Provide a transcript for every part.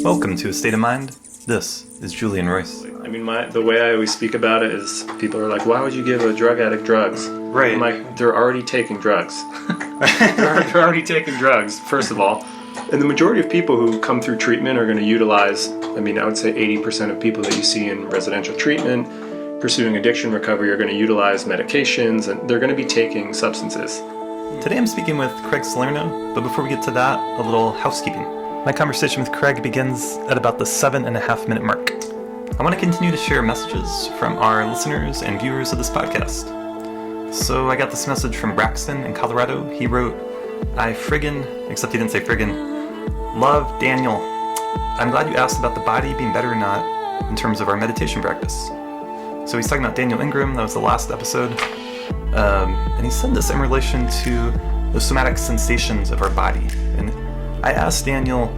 Welcome to A State of Mind. This is Julian Royce. I mean, the way I always speak about it is people are like, why would you give a drug addict drugs? Right. I'm like, they're already taking drugs. they're already taking drugs, first of all. And the majority of people who come through treatment are going to utilize, I would say 80% of people that you see in residential treatment pursuing addiction recovery are going to utilize medications, and they're going to be taking substances. Today I'm speaking with Craig Salerno, but before we get to that, a little housekeeping. My conversation with Craig begins at about the 7.5 minute mark. I want to continue to share messages from our listeners and viewers of this podcast. So I got this message from Braxton in Colorado. He wrote, I friggin', except he didn't say friggin', love Daniel. I'm glad you asked about the body being better or not in terms of our meditation practice. So he's talking about Daniel Ingram, that was the last episode. And he said this in relation to the somatic sensations of our body. And I asked Daniel,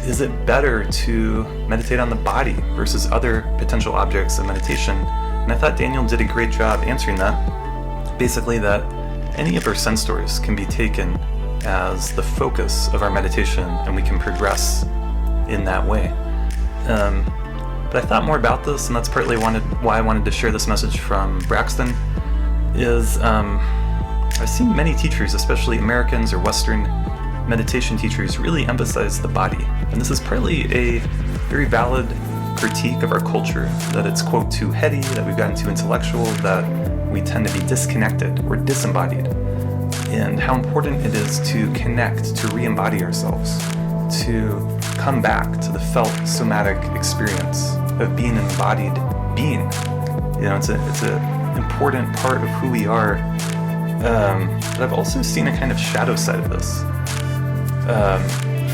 is it better to meditate on the body versus other potential objects of meditation? And I thought Daniel did a great job answering that. Basically that any of our sense doors can be taken as the focus of our meditation, and we can progress in that way. But I thought more about this, and that's partly why I wanted to share this message from Braxton, is I've seen many teachers, especially Americans or Western meditation teachers, really emphasize the body. And this is partly a very valid critique of our culture, that it's, quote, too heady, that we've gotten too intellectual, that we tend to be disconnected or disembodied, and how important it is to connect, to re-embody ourselves, to come back to the felt somatic experience of being an embodied being. You know, it's an important part of who we are. But I've also seen a kind of shadow side of this.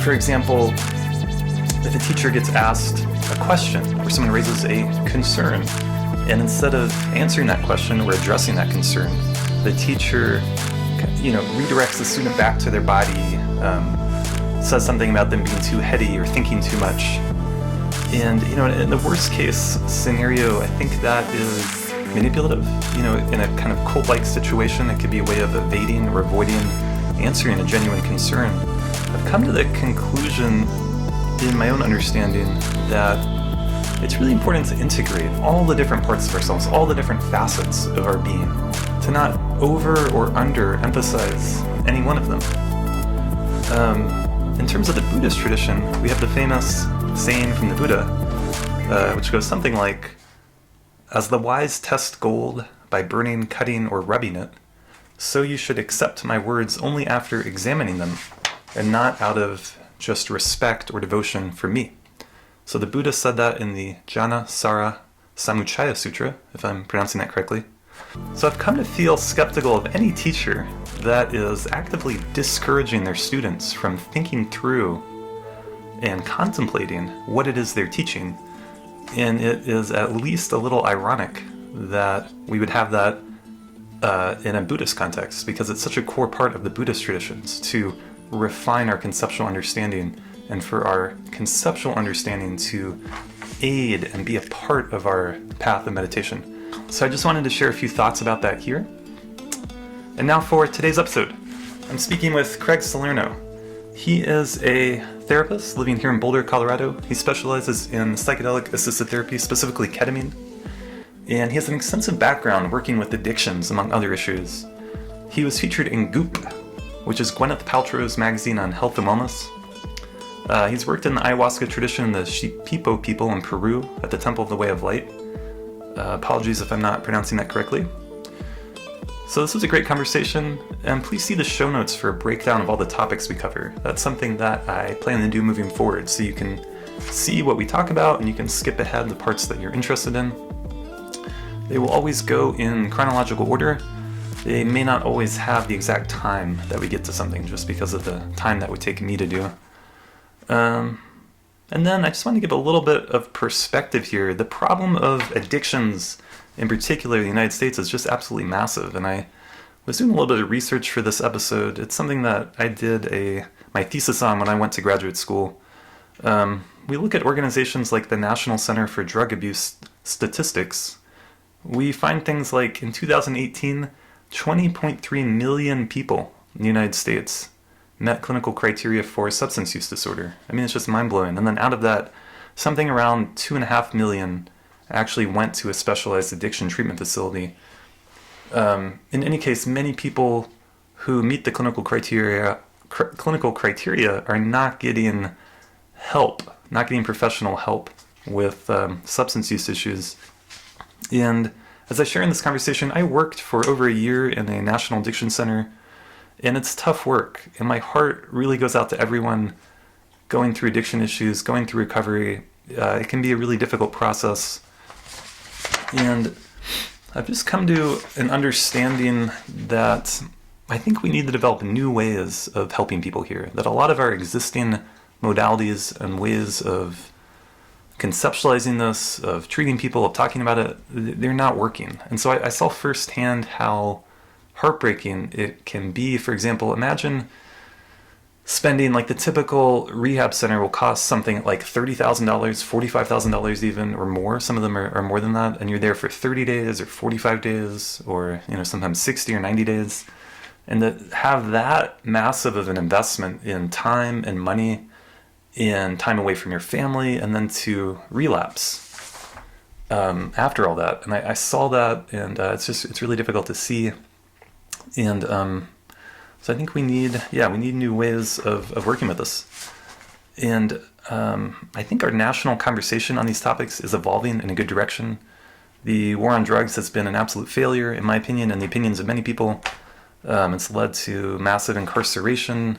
For example, if a teacher gets asked a question or someone raises a concern, and instead of answering that question or addressing that concern, the teacher, redirects the student back to their body, says something about them being too heady or thinking too much. And, in the worst case scenario, I think that is manipulative. In a kind of cult-like situation, it could be a way of evading or avoiding answering a genuine concern. I've come to the conclusion, in my own understanding, that it's really important to integrate all the different parts of ourselves, all the different facets of our being, to not over or under emphasize any one of them. In terms of the Buddhist tradition, we have the famous saying from the Buddha, which goes something like, as the wise test gold by burning, cutting, or rubbing it, so you should accept my words only after examining them, and not out of just respect or devotion for me. So the Buddha said that in the Jnana Sara Samuccaya Sutra, if I'm pronouncing that correctly. So I've come to feel skeptical of any teacher that is actively discouraging their students from thinking through and contemplating what it is they're teaching. And it is at least a little ironic that we would have that in a Buddhist context, because it's such a core part of the Buddhist traditions to refine our conceptual understanding, and for our conceptual understanding to aid and be a part of our path of meditation. So I just wanted to share a few thoughts about that here. And now for today's episode. I'm speaking with Craig Salerno. He is a therapist living here in Boulder, Colorado. He specializes in psychedelic assisted therapy, specifically ketamine. And he has an extensive background working with addictions, among other issues. He was featured in Goop, which is Gwyneth Paltrow's magazine on health and wellness. He's worked in the ayahuasca tradition in the Shipibo people in Peru at the Temple of the Way of Light. Apologies if I'm not pronouncing that correctly. So this was a great conversation, and please see the show notes for a breakdown of all the topics we cover. That's something that I plan to do moving forward, so you can see what we talk about and you can skip ahead the parts that you're interested in. They will always go in chronological order. They may not always have the exact time that we get to something, just because of the time that would take me to do. And then I just want to give a little bit of perspective here. The problem of addictions, in particular in the United States, is just absolutely massive. And I was doing a little bit of research for this episode. It's something that I did my thesis on when I went to graduate school. We look at organizations like the National Center for Drug Abuse Statistics. We find things like, in 2018, 20.3 million people in the United States met clinical criteria for substance use disorder. I mean, it's just mind-blowing. And then out of that, something around 2.5 million actually went to a specialized addiction treatment facility. In any case, many people who meet the clinical criteria are not getting help, not getting professional help with substance use issues. And as I share in this conversation, I worked for over a year in a national addiction center, and it's tough work. And my heart really goes out to everyone going through addiction issues, going through recovery. It can be a really difficult process. And I've just come to an understanding that I think we need to develop new ways of helping people here, that a lot of our existing modalities and ways of conceptualizing this, of treating people, of talking about it, they're not working. And so I saw firsthand how heartbreaking it can be. For example, imagine spending, like, the typical rehab center will cost something like $30,000, $45,000 even, or more. Some of them are more than that. And you're there for 30 days or 45 days or, sometimes 60 or 90 days. And to have that massive of an investment in time and money, in time away from your family, and then to relapse after all that. And I saw that, and it's really difficult to see. And so I think we need new ways of working with this. And I think our national conversation on these topics is evolving in a good direction. The war on drugs has been an absolute failure, in my opinion, and the opinions of many people. It's led to massive incarceration,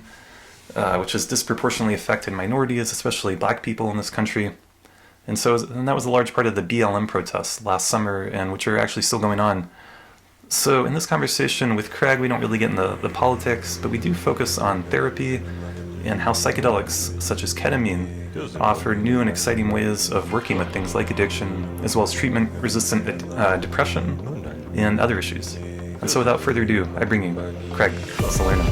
which has disproportionately affected minorities, especially black people in this country. And that was a large part of the BLM protests last summer, and which are actually still going on. So in this conversation with Craig, we don't really get into the politics, but we do focus on therapy and how psychedelics, such as ketamine, offer new and exciting ways of working with things like addiction, as well as treatment-resistant depression and other issues. And so without further ado, I bring you Craig Salerno.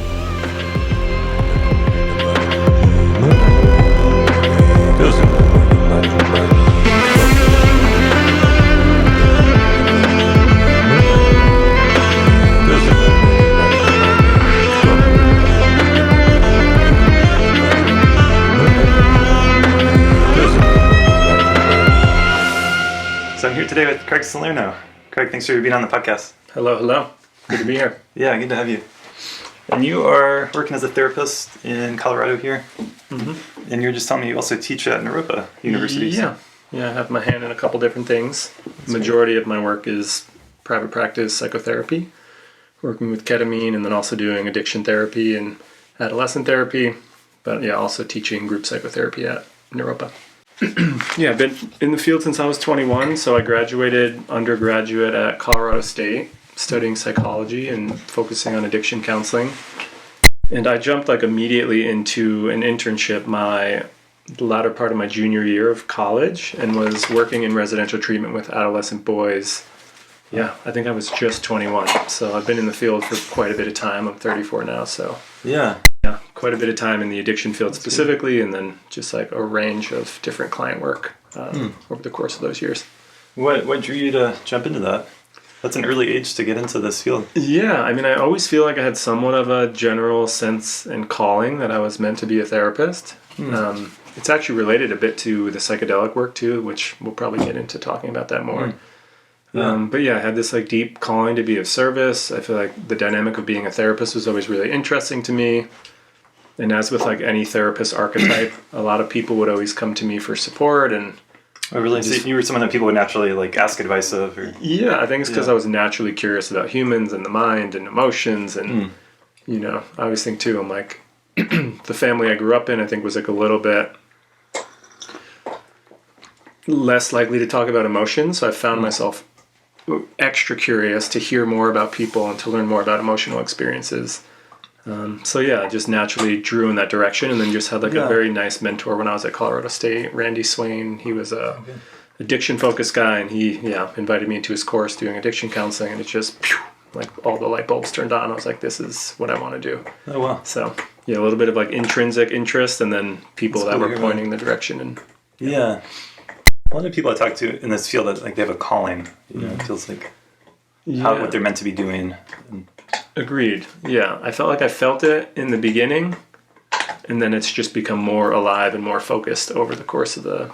So I'm here today with Craig Salerno. Craig, thanks for being on the podcast. Hello. Good to be here. Yeah, good to have you. And you are working as a therapist in Colorado here. Mm-hmm. And you were just telling me you also teach at Naropa University. Yeah, I have my hand in a couple different things. The majority of my work is private practice psychotherapy, working with ketamine, and then also doing addiction therapy and adolescent therapy. But yeah, also teaching group psychotherapy at Naropa. Yeah, I've been in the field since I was 21, so I graduated undergraduate at Colorado State, studying psychology and focusing on addiction counseling. And I jumped immediately into an internship the latter part of my junior year of college, and was working in residential treatment with adolescent boys. Yeah, I think I was just 21, so I've been in the field for quite a bit of time. I'm 34 now, so yeah, quite a bit of time in the addiction field specifically, and then just a range of different client work over the course of those years. What drew you to jump into that? That's an early age to get into this field. Yeah, I mean, I always feel like I had somewhat of a general sense and calling that I was meant to be a therapist. It's actually related a bit to the psychedelic work too, which we'll probably get into talking about that more. But yeah, I had this deep calling to be of service. I feel like the dynamic of being a therapist was always really interesting to me. And as with any therapist archetype, a lot of people would always come to me for support. And oh, really? So you were someone that people would naturally ask advice of? Or... Yeah, I think it's because I was naturally curious about humans and the mind and emotions. And, I always think too, I'm the family I grew up in, I think was a little bit less likely to talk about emotions. So I found myself extra curious to hear more about people and to learn more about emotional experiences. So yeah, I just naturally drew in that direction, and then just had a very nice mentor when I was at Colorado State, Randy Swain. He was a addiction focused guy, and he invited me into his course doing addiction counseling, and it just all the light bulbs turned on. I was like, this is what I want to do. Oh wow. So yeah, a little bit of intrinsic interest, and then people that were pointing the direction. And yeah. A lot of people I talk to in this field that they have a calling. It feels like what they're meant to be doing. Agreed. Yeah, I felt like I felt it in the beginning, And then it's just become more alive and more focused over the course of the...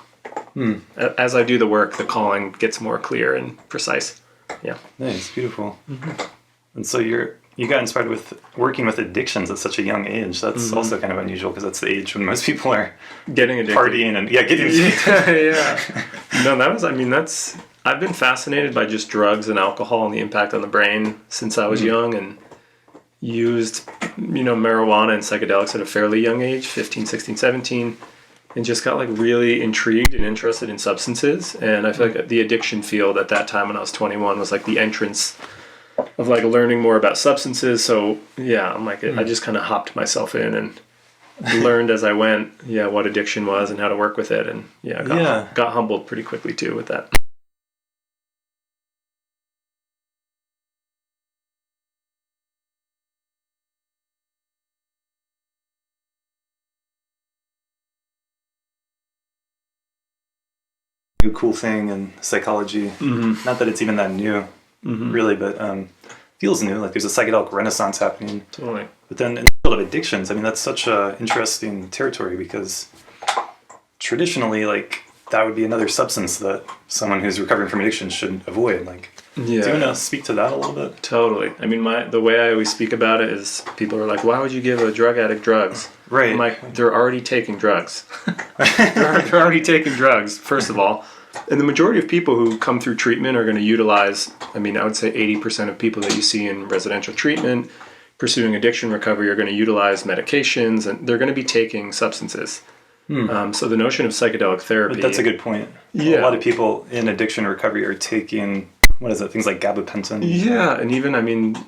As I do the work, the calling gets more clear and precise. Yeah. Nice, beautiful. And so you got inspired with working with addictions at such a young age. That's also kind of unusual because that's the age when most people are getting addicted. Partying and getting addicted. No, I've been fascinated by just drugs and alcohol and the impact on the brain since I was young, and used, marijuana and psychedelics at a fairly young age, 15, 16, 17, and just got like really intrigued and interested in substances. And I feel like the addiction field at that time when I was 21 was like the entrance of like learning more about substances. So yeah, I'm like, I just kind of hopped myself in and learned as I went, what addiction was and how to work with it. And got humbled pretty quickly too with that. New cool thing in psychology. Not that it's even that new, really, but feels new. Like there's a psychedelic renaissance happening. Totally. But then in the field of addictions, that's such a interesting territory because traditionally, like that would be another substance that someone who's recovering from addiction should avoid. Like, do you want to speak to that a little bit? Totally. The way I always speak about it is people are like, why would you give a drug addict drugs? Right. I'm like, they're already taking drugs. they're already taking drugs, first of all. And the majority of people who come through treatment are going to utilize, I would say 80% of people that you see in residential treatment pursuing addiction recovery are going to utilize medications, and they're going to be taking substances. So the notion of psychedelic therapy... But that's a good point. Yeah. A lot of people in addiction recovery are taking... What is it? Things like gabapentin. Yeah, and even,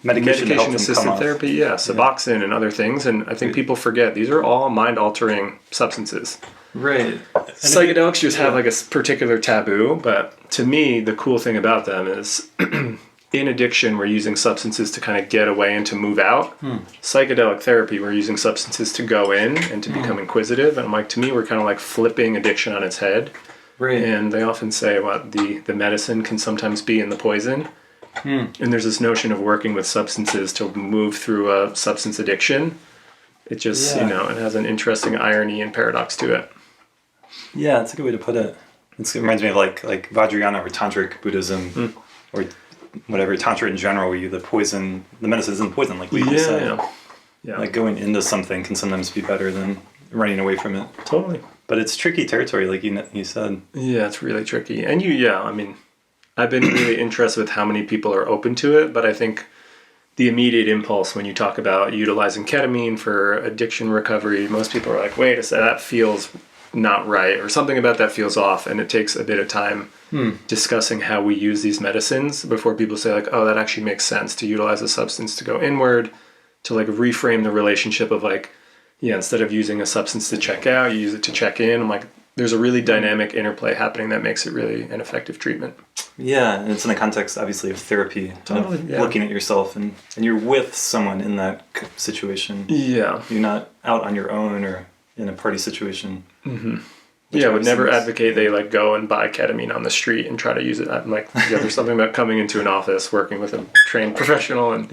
medication-assisted therapy, Suboxone and other things. And I think people forget, these are all mind-altering substances. Right. Psychedelics just have like a particular taboo, but to me, the cool thing about them is in addiction, we're using substances to kind of get away and to move out. Psychedelic therapy, we're using substances to go in and to become inquisitive. And I'm like, to me, we're kind of like flipping addiction on its head. Right. And they often say the medicine can sometimes be in the poison. And there's this notion of working with substances to move through a substance addiction. It just, it has an interesting irony and paradox to it. Yeah, that's a good way to put it. It reminds me of like Vajrayana or Tantric Buddhism or whatever, Tantra in general, where the medicine isn't poison, like we said. Yeah. Like going into something can sometimes be better than running away from it. Totally. But it's tricky territory, like you said. Yeah, it's really tricky. And I've been really interested with how many people are open to it, but I think the immediate impulse when you talk about utilizing ketamine for addiction recovery, most people are like, wait a second, that feels not right, or something about that feels off, and it takes a bit of time discussing how we use these medicines before people say like, oh, that actually makes sense to utilize a substance to go inward, to like reframe the relationship of like, instead of using a substance to check out, you use it to check in. I'm like, there's a really dynamic interplay happening that makes it really an effective treatment. Yeah, and it's in the context, obviously, of therapy. Totally, looking at yourself, and you're with someone in that situation. Yeah. You're not out on your own or in a party situation. I would never advocate they like go and buy ketamine on the street and try to use it. I'm like, there's something about coming into an office, working with a trained professional, and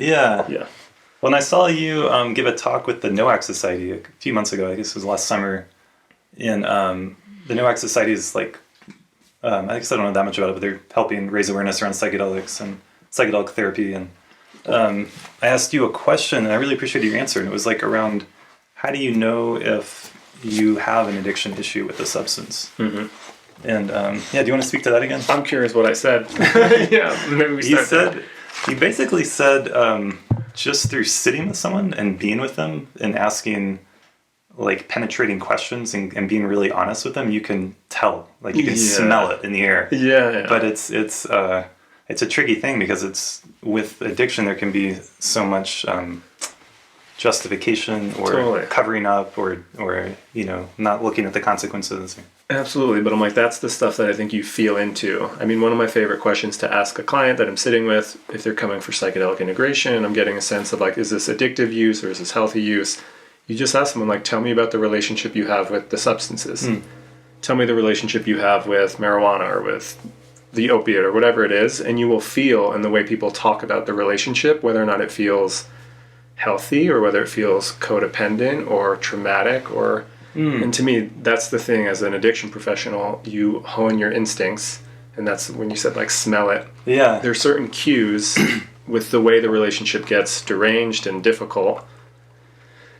When I saw you give a talk with the NOAC Society a few months ago, I guess it was last summer, and the NOAC Society is like, I guess I don't know that much about it, but they're helping raise awareness around psychedelics and psychedelic therapy. And I asked you a question, and I really appreciated your answer. And it was like around, how do you know if you have an addiction issue with a substance? And do you want to speak to that again? I'm curious what I said. Maybe we start there. You basically said just through sitting with someone and being with them and asking like penetrating questions and being really honest with them, you can tell, like you can smell it in the air. But it's a tricky thing because it's with addiction there can be so much justification or covering up or not looking at the consequences. Absolutely, but I'm like, that's the stuff that I think you feel into. One of my favorite questions to ask a client that I'm sitting with, if they're coming for psychedelic integration, I'm getting a sense of like, is this addictive use or is this healthy use? You just ask someone like, tell me about the relationship you have with the substances. Tell me the relationship you have with marijuana or with the opiate or whatever it is, and you will feel in the way people talk about the relationship whether or not it feels healthy or whether it feels codependent or traumatic or and to me that's the thing. As an addiction professional, you hone your instincts, and that's when you said like smell it. Yeah. There's certain cues with the way the relationship gets deranged and difficult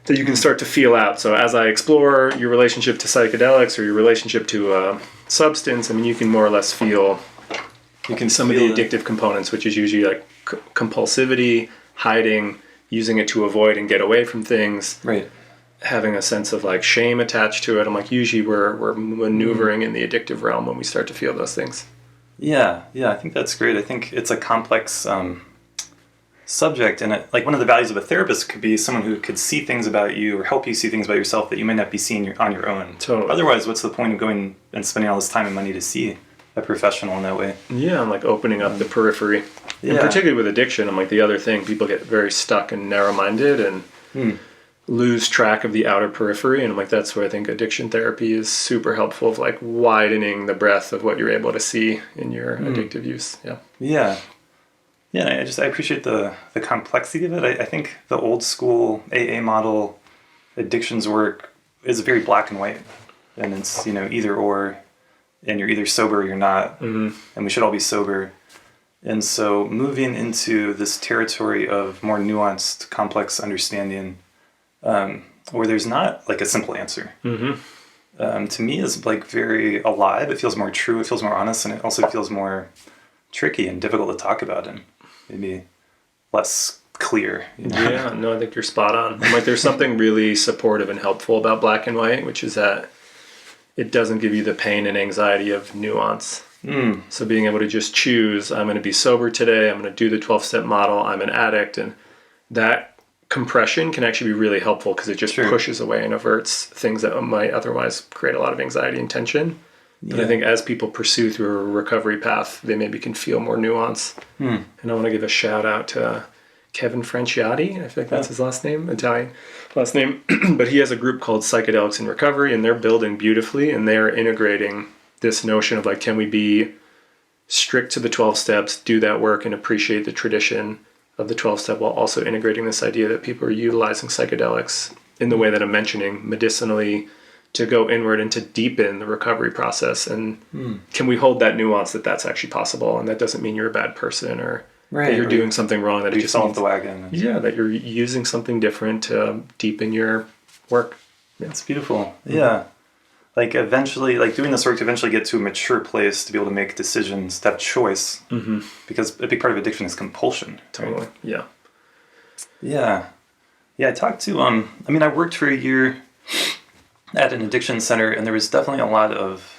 that you can start to feel out. So as I explore your relationship to psychedelics or your relationship to a substance, I mean, you can more or less feel some of the addictive components, which is usually like compulsivity, hiding, using it to avoid and get away from things. Right. Having a sense of like shame attached to it. I'm like, usually we're maneuvering in the addictive realm when we start to feel those things. Yeah, I think that's great. I think it's a complex subject, and like one of the values of a therapist could be someone who could see things about you or help you see things about yourself that you might not be seeing on your own. Totally. Otherwise, what's the point of going and spending all this time and money to see a professional in that way? Yeah, I'm like opening up the periphery. Yeah. And particularly with addiction, I'm like the other thing, people get very stuck and narrow-minded and lose track of the outer periphery. And I'm like, that's where I think addiction therapy is super helpful, of like widening the breadth of what you're able to see in your addictive use. Yeah. I appreciate the complexity of it. I think the old school AA model addictions work is very black and white, and it's either or, and you're either sober or you're not, and we should all be sober. And so moving into this territory of more nuanced, complex understanding, where there's not like a simple answer, to me is like very alive. It feels more true. It feels more honest, and it also feels more tricky and difficult to talk about, and maybe less clear. Yeah, no, I think you're spot on. I'm like, there's something really supportive and helpful about black and white, which is that it doesn't give you the pain and anxiety of nuance. So being able to just choose, I'm going to be sober today, I'm going to do the 12-step model, I'm an addict, and that compression can actually be really helpful because it just pushes away and averts things that might otherwise create a lot of anxiety and tension. But I think as people pursue through a recovery path, they maybe can feel more nuance. And I want to give a shout out to Kevin Franciati. I feel like that's his last name, Italian last name. But he has a group called Psychedelics in Recovery, and they're building beautifully, and they're integrating this notion of like, can we be strict to the 12 steps, do that work, and appreciate the tradition of the 12-step while also integrating this idea that people are utilizing psychedelics in the way that I'm mentioning, medicinally, to go inward and to deepen the recovery process. And can we hold that nuance that that's actually possible, and that doesn't mean you're a bad person or that you're doing something wrong, that it just means the wagon. that you're using something different to deepen your work. That's beautiful. Like eventually, like doing this work to eventually get to a mature place to be able to make decisions, to have choice, because a big part of addiction is compulsion. Totally. Right? Yeah. I talked to I worked for a year at an addiction center, and there was definitely a lot of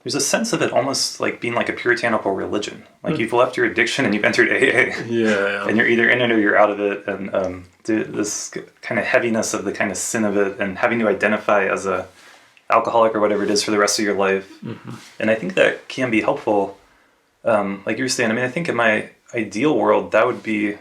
there's a sense of it almost like being like a puritanical religion. Like you've left your addiction and you've entered AA. And you're either in it or you're out of it. And this kind of heaviness of the kind of sin of it, and having to identify as a alcoholic or whatever it is for the rest of your life. And I think that can be helpful. Like you were saying, I think in my ideal world, that would be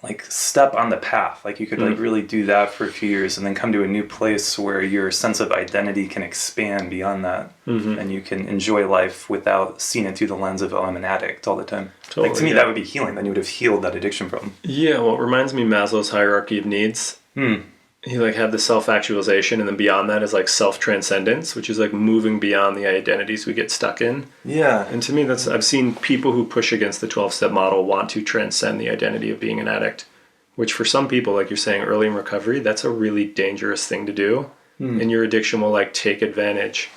like step on the path. Like you could like really do that for a few years and then come to a new place where your sense of identity can expand beyond that, and you can enjoy life without seeing it through the lens of, oh, I'm an addict all the time. Totally, like to me, that would be healing. Then you would have healed that addiction problem. Yeah, well, it reminds me of Maslow's hierarchy of needs. He like had the self-actualization, and then beyond that is like self-transcendence, which is like moving beyond the identities we get stuck in. And to me, that's, I've seen people who push against the 12-step model want to transcend the identity of being an addict, which for some people, like you're saying, early in recovery, that's a really dangerous thing to do. And your addiction will like take advantage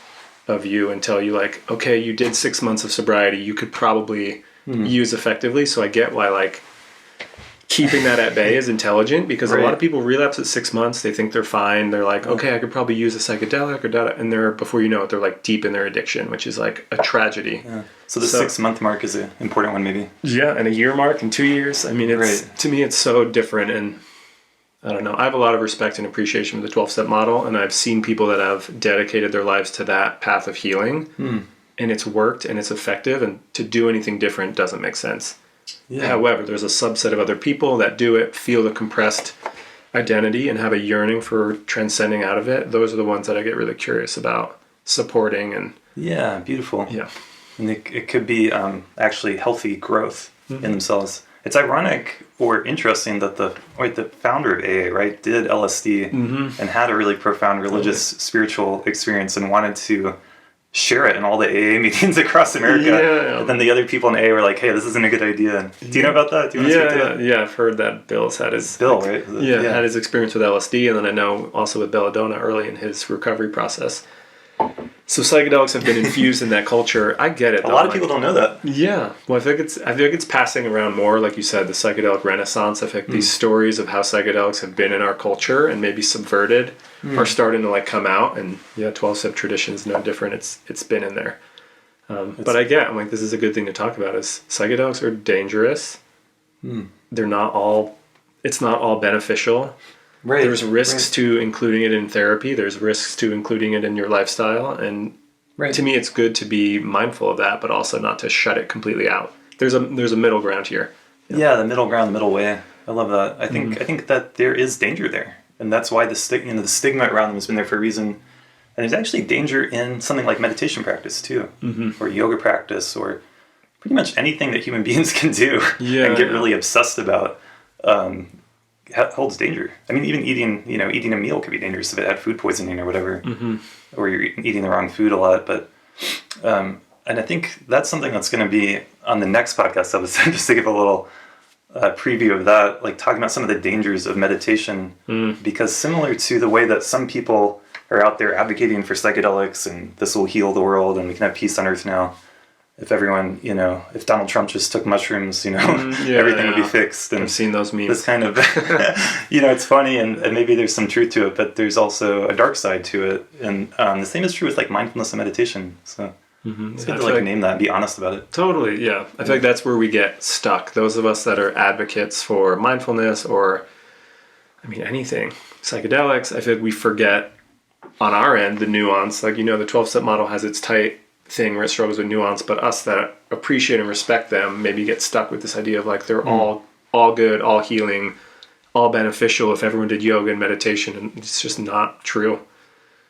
of you and tell you like, okay, you did 6 months of sobriety, you could probably use effectively. So I get why like keeping that at bay is intelligent, because a lot of people relapse at 6 months. They think they're fine. They're like, okay, I could probably use a psychedelic or data. And they're, before you know it, they're like deep in their addiction, which is like a tragedy. So the 6 month mark is an important one, maybe. And a year mark and 2 years. I mean, it's to me, it's so different. And I don't know. I have a lot of respect and appreciation for the 12-step model. And I've seen people that have dedicated their lives to that path of healing. And it's worked and it's effective. And to do anything different doesn't make sense. However, there's a subset of other people that do it, feel the compressed identity, and have a yearning for transcending out of it. Those are the ones that I get really curious about supporting. And beautiful. And it could be actually healthy growth in themselves. It's ironic or interesting that the founder of AA, right, did LSD and had a really profound religious, spiritual experience and wanted to share it in all the AA meetings across America. Yeah. And then the other people in AA were like, hey, this isn't a good idea. Do you know about that? Do you want to speak to it? Yeah, I've heard that Bill's had his... Bill, right? had his experience with LSD, and then I know also with belladonna early in his recovery process. So psychedelics have been infused in that culture. I get it, though. A lot of people don't know that. Yeah. Well, I feel like it's passing around more, like you said, the psychedelic renaissance. I think these stories of how psychedelics have been in our culture and maybe subverted are starting to like come out. And 12-step tradition is no different. It's been in there. But I'm like, this is a good thing to talk about is psychedelics are dangerous. They're not all, it's not all beneficial. Right. There's risks to including it in therapy. There's risks to including it in your lifestyle. And to me, it's good to be mindful of that, but also not to shut it completely out. There's a middle ground here. Yeah, the middle ground, the middle way. I love that. I think that there is danger there. And that's why the stigma around them has been there for a reason. And there's actually danger in something like meditation practice too, or yoga practice, or pretty much anything that human beings can do and get really obsessed about. Holds danger. I mean, even eating a meal could be dangerous if it had food poisoning or whatever, or you're eating the wrong food a lot. But and I think that's something that's going to be on the next podcast episode, just to give a little preview of that, like talking about some of the dangers of meditation, because similar to the way that some people are out there advocating for psychedelics and this will heal the world and we can have peace on earth now. If everyone, if Donald Trump just took mushrooms, everything would be fixed. And I've seen those memes. This kind of, it's funny and maybe there's some truth to it, but there's also a dark side to it. And the same is true with like mindfulness and meditation. So it's good to name that and be honest about it. Totally, yeah. I feel like that's where we get stuck. Those of us that are advocates for mindfulness or, anything, psychedelics, I feel like we forget on our end the nuance. Like, the 12-step model has its tight thing where it struggles with nuance, but us that appreciate and respect them maybe get stuck with this idea of like they're all good, all healing, all beneficial if everyone did yoga and meditation, and it's just not true.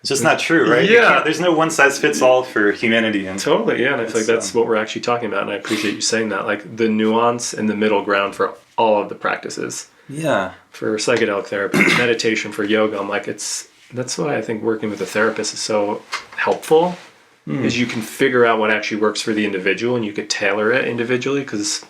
It's just not true, right? Yeah. There's no one size fits all for humanity. And totally, yeah. And I feel like that's what we're actually talking about, and I appreciate you saying that. Like the nuance and the middle ground for all of the practices. Yeah. For psychedelic therapy, meditation, for yoga, I'm like, that's why I think working with a therapist is so helpful. Is you can figure out what actually works for the individual and you could tailor it individually because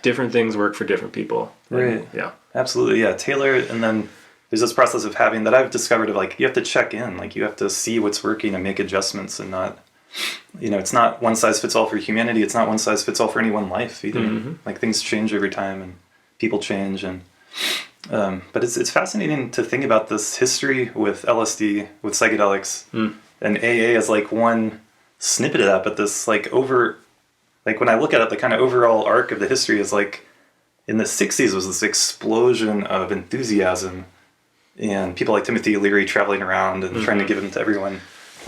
different things work for different people. Right. Yeah. Absolutely. Yeah. Tailor it. And then there's this process of having that I've discovered of like, you have to check in, like you have to see what's working and make adjustments and not, it's not one size fits all for humanity. It's not one size fits all for any one life either. Like things change over time and people change. And, but it's fascinating to think about this history with LSD, with psychedelics. And AA is like one snippet of that, but this when I look at it, the kind of overall arc of the history is like in the 60s was this explosion of enthusiasm and people like Timothy Leary traveling around and trying to give them to everyone.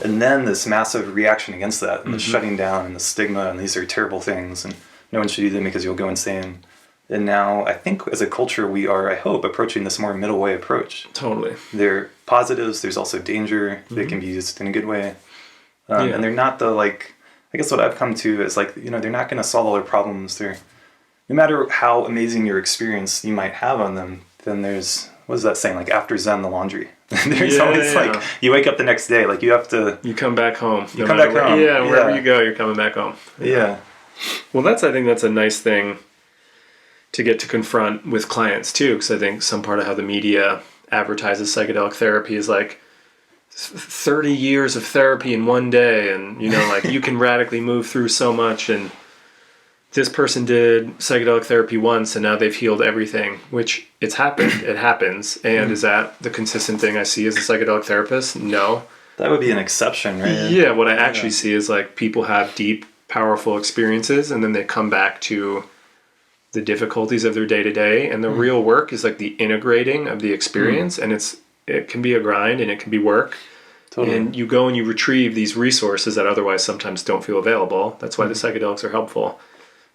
And then this massive reaction against that and the shutting down and the stigma and these are terrible things and no one should do them because you'll go insane. And now I think as a culture we are, I hope, approaching this more middle way approach. Totally. There are positives, there's also danger. They can be used in a good way. And they're not I guess what I've come to is like, they're not going to solve all their problems. No matter how amazing your experience you might have on them, then there's, what is that saying? Like after Zen, the laundry. There's always like, you wake up the next day, like you have to. You come back home. You come back home. Wherever you go, you're coming back home. Yeah. Well, I think that's a nice thing to get to confront with clients too, because I think some part of how the media advertises psychedelic therapy is like 30 years of therapy in one day, and like you can radically move through so much, and this person did psychedelic therapy once and now they've healed everything, which it happens. And is that the consistent thing I see as a psychedelic therapist? No. That would be an exception, right? Yeah, what I actually see is like people have deep, powerful experiences and then they come back to the difficulties of their day-to-day, and the real work is like the integrating of the experience, and it can be a grind and it can be work. Totally. And you go and you retrieve these resources that otherwise sometimes don't feel available. That's why the psychedelics are helpful.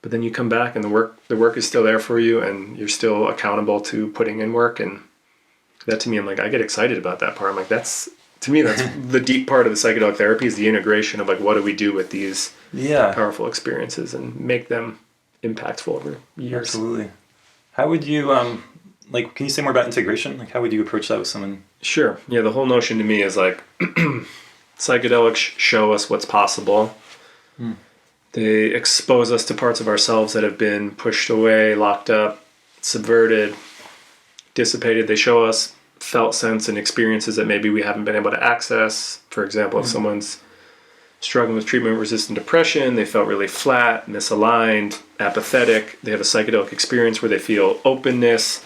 But then you come back and the work is still there for you, and you're still accountable to putting in work. And that to me, I'm like, I get excited about that part. I'm like, that's the deep part of the psychedelic therapy is the integration of like, what do we do with these powerful experiences and make them impactful over years. Absolutely. How would you, like, can you say more about integration? Like, how would you approach that with someone? Sure. Yeah, the whole notion to me is like psychedelics show us what's possible. They expose us to parts of ourselves that have been pushed away, locked up, subverted, dissipated. They show us felt sense and experiences that maybe we haven't been able to access. For example, if someone's struggling with treatment-resistant depression, they felt really flat, misaligned, apathetic. They have a psychedelic experience where they feel openness,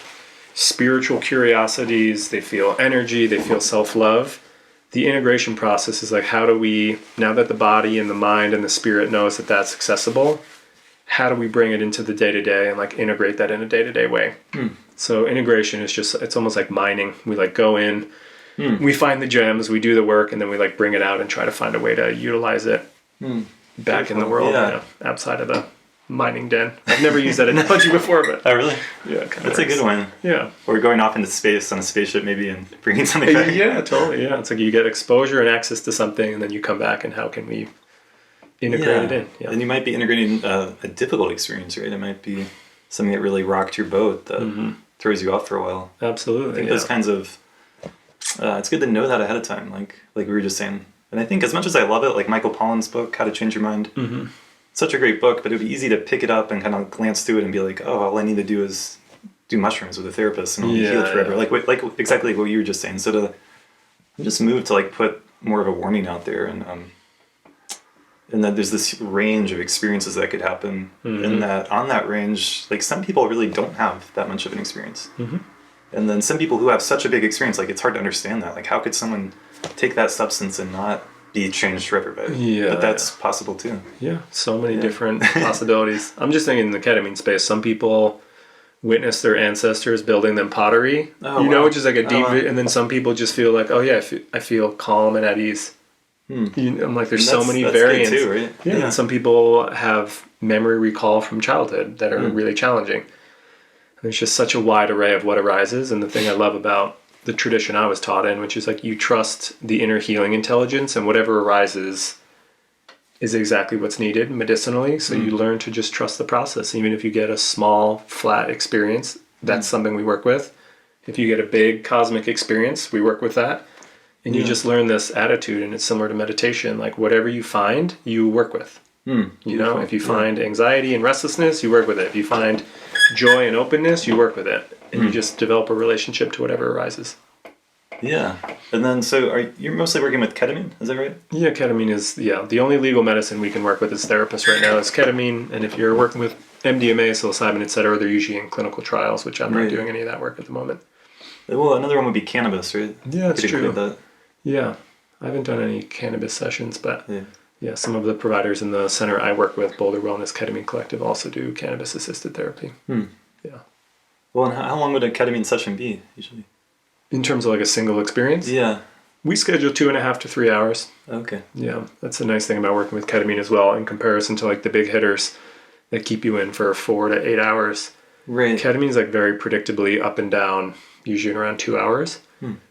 spiritual curiosities, they feel energy, they feel self-love. The integration process is like, how do we, now that the body and the mind and the spirit knows that that's accessible, how do we bring it into the day-to-day and like integrate that in a day-to-day way? So integration is just, it's almost like mining. We like go in, we find the gems, we do the work, and then we like bring it out and try to find a way to utilize it back in the world, outside of the mining den. I've never used that analogy before, but Oh, really? yeah, That's a good one. Yeah. Or going off into space on a spaceship maybe and bringing something back. Yeah, totally. Yeah, it's like you get exposure and access to something, and then you come back, and how can we integrate it in? Yeah. And you might be integrating a difficult experience, right? It might be something that really rocked your boat that throws you off for a while. Absolutely. I think those kinds of, it's good to know that ahead of time, like we were just saying. And I think as much as I love it, like Michael Pollan's book, How to Change Your Mind, such a great book, but it would be easy to pick it up and kind of glance through it and be like, oh, all I need to do is do mushrooms with a therapist and I'll be healed forever. Like exactly what you were just saying. So to just move to like put more of a warning out there and that there's this range of experiences that could happen and that on that range, like some people really don't have that much of an experience. And then some people who have such a big experience, like it's hard to understand that. Like how could someone take that substance and not be changed forever by it? Yeah. But that's possible too. Yeah, so many different possibilities. I'm just thinking in the ketamine space, some people witness their ancestors building them pottery, which is like a deep, and then some people just feel like, oh yeah, I feel calm and at ease. I'm like, there's so many variants. Good too, right? Yeah, and some people have memory recall from childhood that are really challenging. There's just such a wide array of what arises, and the thing I love about the tradition I was taught in, which is like you trust the inner healing intelligence, and whatever arises is exactly what's needed medicinally. So you learn to just trust the process. Even if you get a small, flat experience, that's something we work with. If you get a big cosmic experience, we work with that. And you just learn this attitude, and it's similar to meditation. Like whatever you find, you work with. You know, if you find anxiety and restlessness, you work with it. If you find joy and openness, you work with it. And you just develop a relationship to whatever arises. Yeah. And then, so you're mostly working with ketamine, is that right? Yeah, ketamine is, the only legal medicine we can work with as therapists right now is ketamine. And if you're working with MDMA, psilocybin, et cetera, they're usually in clinical trials, which I'm not doing any of that work at the moment. Well, another one would be cannabis, right? Yeah, that's true. That. Yeah. I haven't done any cannabis sessions, but some of the providers in the center I work with, Boulder Wellness Ketamine Collective, also do cannabis-assisted therapy. Yeah. Well, and how long would a ketamine session be, usually? In terms of like a single experience? Yeah. We schedule 2.5 to 3 hours. Okay. Yeah, that's a nice thing about working with ketamine as well, in comparison to like the big hitters that keep you in for 4 to 8 hours. Right. Ketamine is like very predictably up and down, usually in around 2 hours.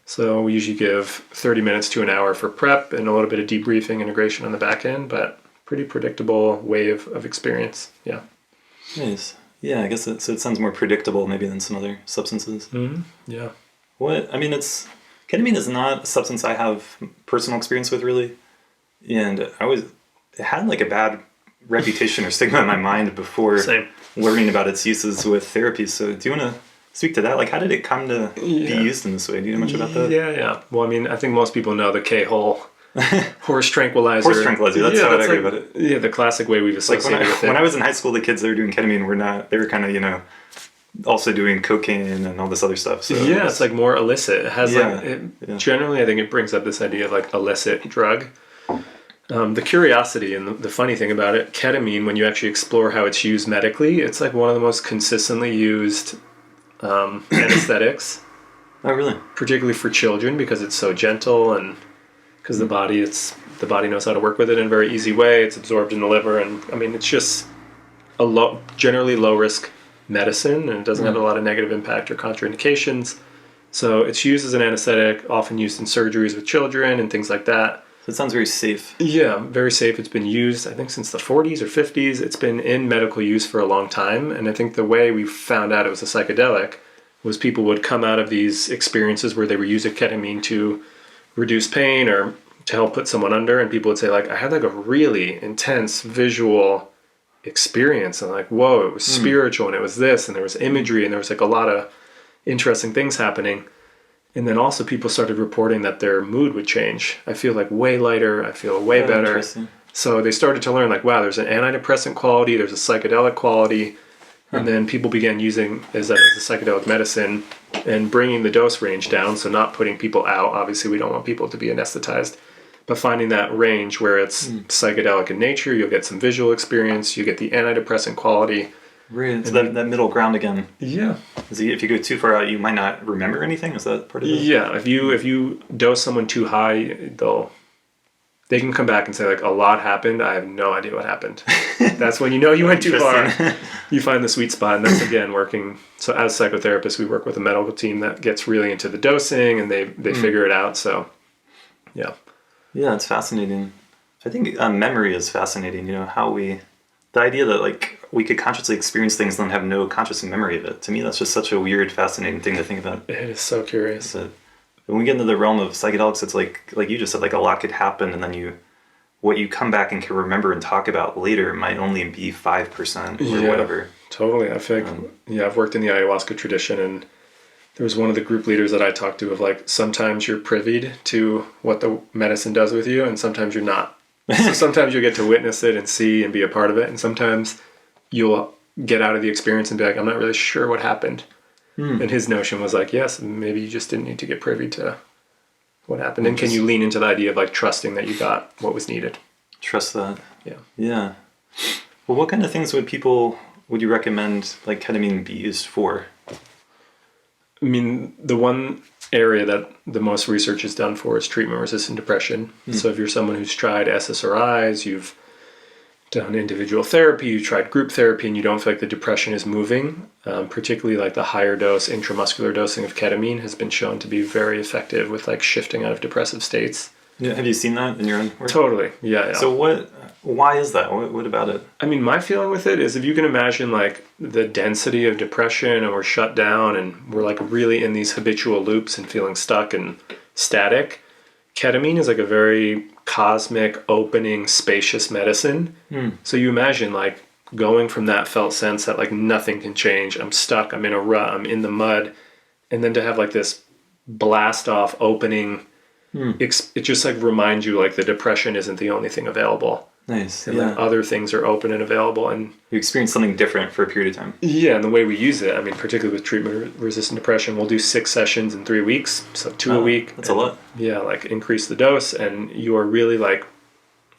So we usually give 30 minutes to an hour for prep and a little bit of debriefing integration on the back end, but pretty predictable wave of experience. Yeah. Nice. Yeah, I guess it sounds more predictable maybe than some other substances. Yeah. Ketamine is not a substance I have personal experience with really. And it had like a bad reputation or stigma in my mind before learning about its uses with therapy. So do you want to speak to that? Like, how did it come to be used in this way? Do you know much about that? Yeah. Well, I mean, I think most people know the K-hole horse tranquilizer. Horse tranquilizer, that's how I agree about it. Yeah, the classic way we've associated with it. When I was in high school, the kids that were doing ketamine they were kind of, also doing cocaine and all this other stuff. So it's like more illicit. It has generally, I think it brings up this idea of like illicit drug. The curiosity and the funny thing about it, ketamine, when you actually explore how it's used medically, it's like one of the most consistently used anesthetics. Oh, really? Particularly for children, because it's so gentle and because the body knows how to work with it in a very easy way. It's absorbed in the liver, and I mean, it's just a generally low risk medicine, and it doesn't have a lot of negative impact or contraindications. So it's used as an anesthetic, often used in surgeries with children and things like that. It sounds very safe. Yeah, very safe. It's been used, I think, since the 40s or 50s. It's been in medical use for a long time. And I think the way we found out it was a psychedelic was people would come out of these experiences where they were using ketamine to reduce pain or to help put someone under. And people would say, like, I had like a really intense visual experience. And like, whoa, it was spiritual and it was this and there was imagery and there was like a lot of interesting things happening. And then also people started reporting that their mood would change. I feel like way lighter. I feel way better. So they started to learn like, wow, there's an antidepressant quality. There's a psychedelic quality. And then people began using as a psychedelic medicine and bringing the dose range down. So not putting people out. Obviously, we don't want people to be anesthetized. But finding that range where it's psychedelic in nature, you'll get some visual experience. You get the antidepressant quality. Right, so that middle ground again. Yeah. If you go too far out, you might not remember anything? Is that part of it? Yeah, if you dose someone too high, they can come back and say, like, a lot happened. I have no idea what happened. That's when you know you went too far. You find the sweet spot, and that's, again, working. So as psychotherapists, we work with a medical team that gets really into the dosing, and they figure it out, so, yeah. Yeah, it's fascinating. I think memory is fascinating, how the idea that, like, we could consciously experience things and then have no conscious memory of it. To me, that's just such a weird, fascinating thing to think about. It is so curious. That when we get into the realm of psychedelics, it's like you just said, like a lot could happen, and then what you come back and can remember and talk about later might only be 5% or whatever. Totally. I feel like, I've worked in the ayahuasca tradition, and there was one of the group leaders that I talked to of like, sometimes you're privy to what the medicine does with you, and sometimes you're not. So sometimes you'll get to witness it and see and be a part of it, and sometimes you'll get out of the experience and be like, I'm not really sure what happened. And his notion was like, yes, maybe you just didn't need to get privy to what happened. And can you lean into the idea of like trusting that you got what was needed? Trust that. Yeah. Yeah. Well, what kind of things would you recommend like ketamine be used for? I mean, the one area that the most research is done for is treatment-resistant depression. So if you're someone who's tried SSRIs, you've done individual therapy, you tried group therapy, and you don't feel like the depression is moving, particularly like the higher dose intramuscular dosing of ketamine has been shown to be very effective with like shifting out of depressive states. Yeah, have you seen that in your own work? Totally. Yeah. So why is that? What about it? I mean, my feeling with it is if you can imagine like the density of depression and we're shut down and we're like really in these habitual loops and feeling stuck and static, ketamine is like a very cosmic, opening, spacious medicine. So you imagine like going from that felt sense that like nothing can change. I'm stuck. I'm in a rut. I'm in the mud. And then to have like this blast off opening, it just like reminds you like the depression isn't the only thing available. Nice. And then other things are open and available. And you experience something different for a period of time. Yeah, and the way we use it, I mean, particularly with treatment-resistant depression, we'll do 6 sessions in 3 weeks, so 2 a week. That's a lot. Yeah, like increase the dose, and you are really like,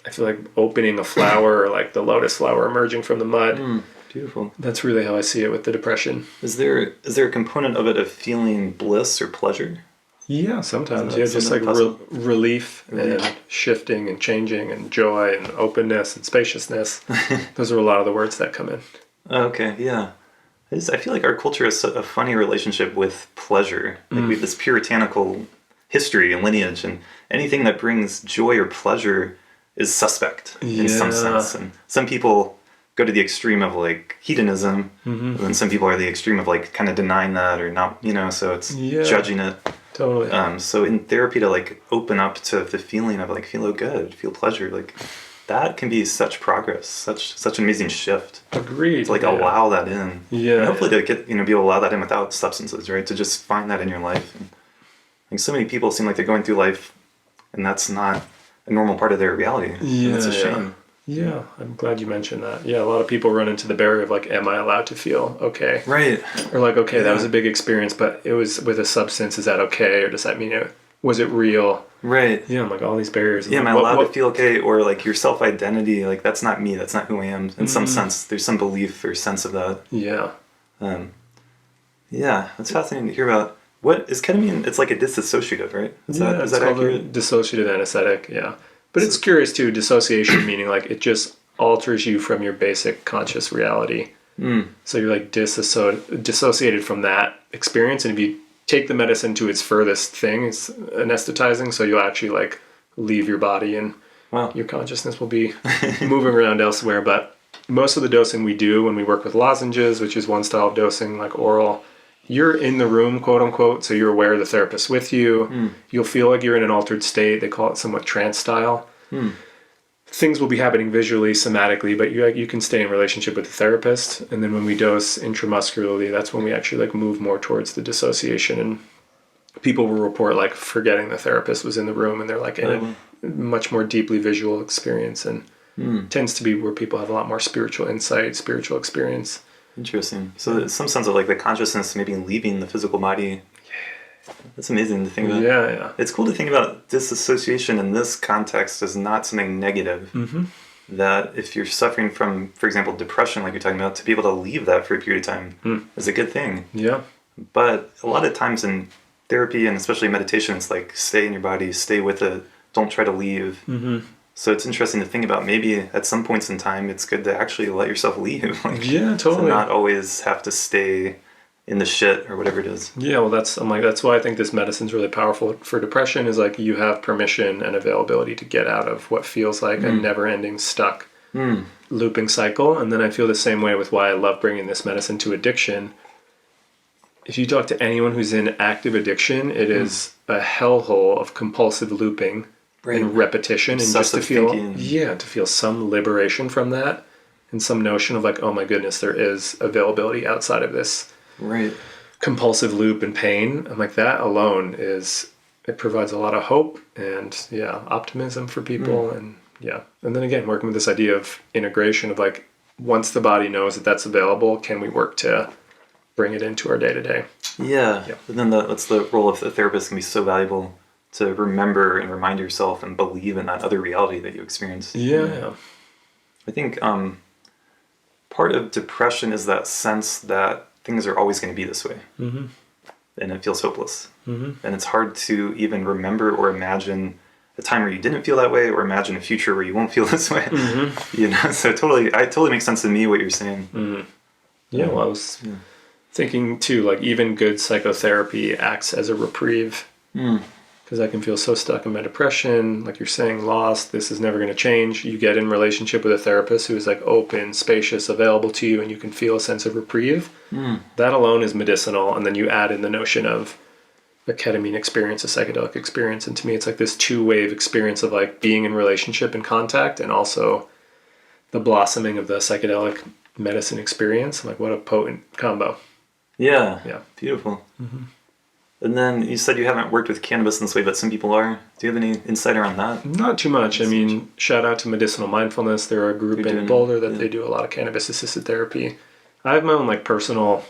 I feel like opening a flower or like the lotus flower emerging from the mud. Beautiful. That's really how I see it with the depression. Is there a component of it of feeling bliss or pleasure? Yeah, sometimes. Yeah, just like relief and shifting and changing and joy and openness and spaciousness. Those are a lot of the words that come in. Okay, yeah. I feel like our culture has a funny relationship with pleasure. Like we have this puritanical history and lineage, and anything that brings joy or pleasure is suspect in some sense. And some people go to the extreme of like hedonism, and then some people are the extreme of like kind of denying that or not, so it's judging it. Totally. So in therapy to like open up to the feeling of like feel good, feel pleasure, like that can be such progress, such an amazing shift. Agreed. To like allow that in. Yeah. And hopefully to get be able to allow that in without substances, right? To just find that in your life. And like so many people seem like they're going through life and that's not a normal part of their reality. Yeah. And it's a shame. Yeah, I'm glad you mentioned that. Yeah, a lot of people run into the barrier of like, am I allowed to feel okay? Right. Or like, okay, that was a big experience, but it was with a substance. Is that okay? Or does that mean was it real? Right. Yeah, I'm like all these barriers. Yeah, am I allowed to feel okay? Or like your self-identity, like that's not me, that's not who I am. In some sense, there's some belief or sense of that. Yeah. Yeah, that's fascinating to hear about. What is ketamine? It's like a disassociative, right? Is that accurate? Dissociative anesthetic, yeah. But it's curious too, dissociation meaning like it just alters you from your basic conscious reality. So you're like dissociated from that experience, and if you take the medicine to its furthest thing, it's anesthetizing, so you'll actually like leave your body and Wow. your consciousness will be moving around elsewhere. But most of the dosing we do when we work with lozenges, which is one style of dosing, like oral, you're in the room, quote unquote, so you're aware of the therapist with you. You'll feel like you're in an altered state. They call it somewhat trance style. Things will be happening visually, somatically, but you can stay in relationship with the therapist. And then when we dose intramuscularly, that's when we actually like move more towards the dissociation. And people will report like forgetting the therapist was in the room, and they're like in a much more deeply visual experience, and tends to be where people have a lot more spiritual insight, spiritual experience. Interesting. So there's some sense of like the consciousness maybe leaving the physical body. That's amazing to think about. Yeah. It's cool to think about disassociation in this context as not something negative. That if you're suffering from, for example, depression, like you're talking about, to be able to leave that for a period of time is a good thing. Yeah. But a lot of times in therapy and especially meditation, it's like stay in your body, stay with it, don't try to leave. So it's interesting to think about maybe at some points in time it's good to actually let yourself leave. Like, yeah, totally. to not always have to stay in the shit or whatever it is. Yeah, well that's why I think this medicine's really powerful for depression, is like you have permission and availability to get out of what feels like a never-ending stuck looping cycle. And then I feel the same way with why I love bringing this medicine to addiction. If you talk to anyone who's in active addiction, it is a hellhole of compulsive looping and repetition, and just to feel to feel some liberation from that, and some notion of like, oh my goodness, there is availability outside of this compulsive loop and pain. I'm like, that alone it provides a lot of hope and optimism for people. And then again, working with this idea of integration of like, once the body knows that that's available, can we work to bring it into our day-to-day? But then that's the role of the therapist, can be so valuable to remember and remind yourself and believe in that other reality that you experience. I think part of depression is that sense that things are always going to be this way, and it feels hopeless, and it's hard to even remember or imagine a time where you didn't feel that way, or imagine a future where you won't feel this way. You know, so it totally makes sense to me what you're saying. Well, I was thinking too, like even good psychotherapy acts as a reprieve, because I can feel so stuck in my depression, like you're saying, lost, this is never going to change. You get in relationship with a therapist who is like open, spacious, available to you, and you can feel a sense of reprieve. That alone is medicinal. And then you add in the notion of a ketamine experience, a psychedelic experience. And to me, it's like this two-wave experience of like being in relationship and contact, and also the blossoming of the psychedelic medicine experience. I'm like, what a potent combo. Yeah. Beautiful. And then you said you haven't worked with cannabis in this way, but some people are. Do you have any insight around that? Not too much. I mean, shout out to Medicinal Mindfulness. They're a group in Boulder that they do a lot of cannabis-assisted therapy. I have my own like personal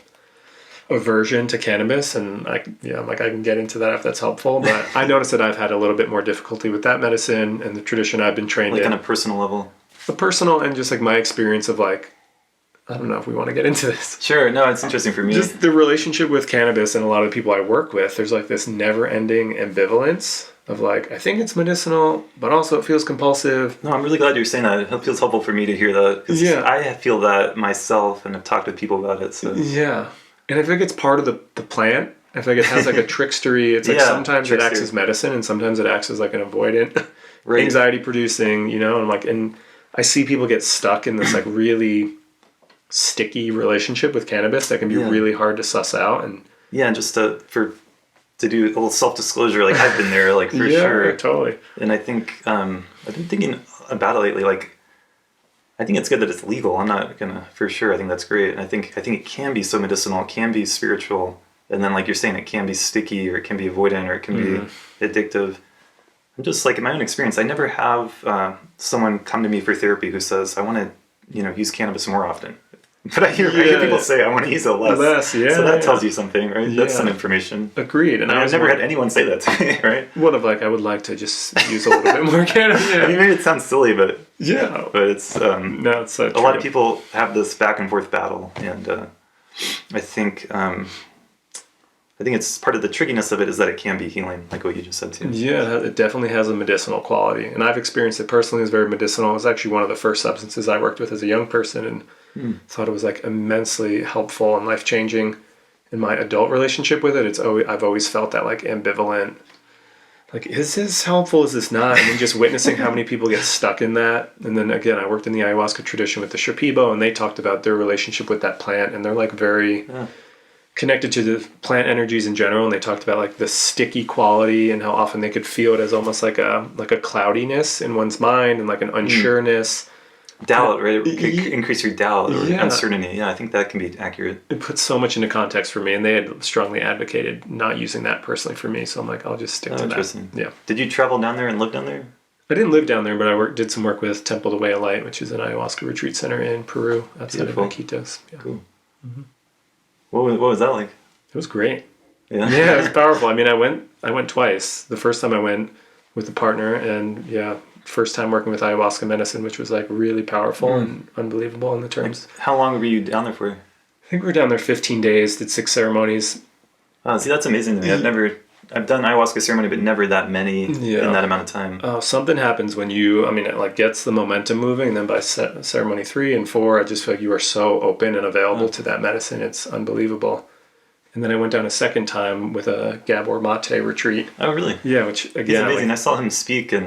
aversion to cannabis, and I can get into that if that's helpful. But I noticed that I've had a little bit more difficulty with that medicine and the tradition I've been trained in. Like on a personal level? A personal, and just like my experience of like, I don't know if we want to get into this. Sure, no, it's interesting for me. Just the relationship with cannabis and a lot of the people I work with, there's like this never-ending ambivalence of like, I think it's medicinal, but also it feels compulsive. No, I'm really glad you're saying that. It feels helpful for me to hear that. Because I feel that myself, and I've talked with people about it. So. Yeah. And I feel like it's part of the plant. I feel like it has like a trickstery. It's like sometimes it acts as medicine, and sometimes it acts as like an avoidant, anxiety producing, you know, and I see people get stuck in this like really sticky relationship with cannabis that can be really hard to suss out. And just to do a little self-disclosure, like I've been there, like for sure. Totally. And I think I've been thinking about it lately, like I think it's good that it's legal. I'm not gonna, for sure, I think that's great. And I think it can be so medicinal, it can be spiritual, and then like you're saying, it can be sticky, or it can be avoidant, or it can be addictive. I'm just like, in my own experience, I never have someone come to me for therapy who says, I want to, use cannabis more often. But I hear people say, I want to use it less. So that tells you something, right? That's some information. Agreed. And I've never had anyone say that to me, right? One of like, I would like to just use a little bit more cannabis. I mean, maybe it sounds silly, but but it's no, it's a lot of people have this back and forth battle, and I think it's part of the trickiness of it is that it can be healing, like what you just said too. Yeah, it definitely has a medicinal quality, and I've experienced it personally as very medicinal. It was actually one of the first substances I worked with as a young person, and thought it was like immensely helpful and life-changing in my adult relationship with it. I've always felt that like ambivalent like, is this helpful? Is this not? And then just witnessing how many people get stuck in that. And then again, I worked in the ayahuasca tradition with the Shipibo, and they talked about their relationship with that plant, and they're like very connected to the plant energies in general. And they talked about like the sticky quality and how often they could feel it as almost like a cloudiness in one's mind and like an unsureness. Doubt, right? It could increase your doubt or uncertainty. Yeah, I think that can be accurate. It puts so much into context for me, and they had strongly advocated not using that personally for me. So I'm like, I'll just stick to interesting. that. Yeah. Did you travel down there and live down there? I didn't live down there, but I did some work with Temple the Way of Light, which is an ayahuasca retreat center in Peru, outside of Iquitos. Yeah. Cool. Mm-hmm. What was that like? It was great. Yeah. Yeah, it was powerful. I mean, I went twice. The first time I went with a partner, and first time working with ayahuasca medicine, which was like really powerful and unbelievable in the terms. How long were you down there for? I think we were down there 15 days, did 6 ceremonies. Oh, see, that's amazing to me. I've done ayahuasca ceremony, but never that many in that amount of time. Oh, something happens when it like gets the momentum moving, and then by ceremony 3 and 4, I just feel like you are so open and available to that medicine. It's unbelievable. And then I went down a second time with a Gabor Mate retreat. Oh, really? Yeah, which again... He's amazing. I saw him speak in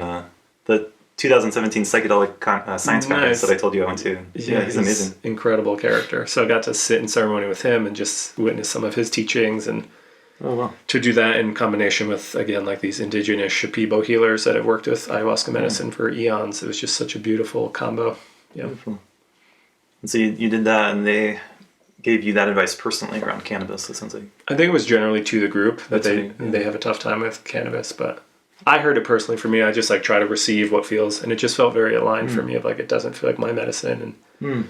the 2017 Psychedelic Science Conference that I told you I went to. Yeah, he's amazing. Incredible character. So I got to sit in ceremony with him and just witness some of his teachings, and to do that in combination with, again, like these indigenous Shipibo healers that have worked with ayahuasca medicine for eons. It was just such a beautiful combo. Yeah. Beautiful. And so you did that, and they gave you that advice personally around cannabis, it sounds like. I think it was generally to the group that they have a tough time with cannabis, but I heard it personally. For me, I just like try to receive what feels, and it just felt very aligned for me, of like, it doesn't feel like my medicine. And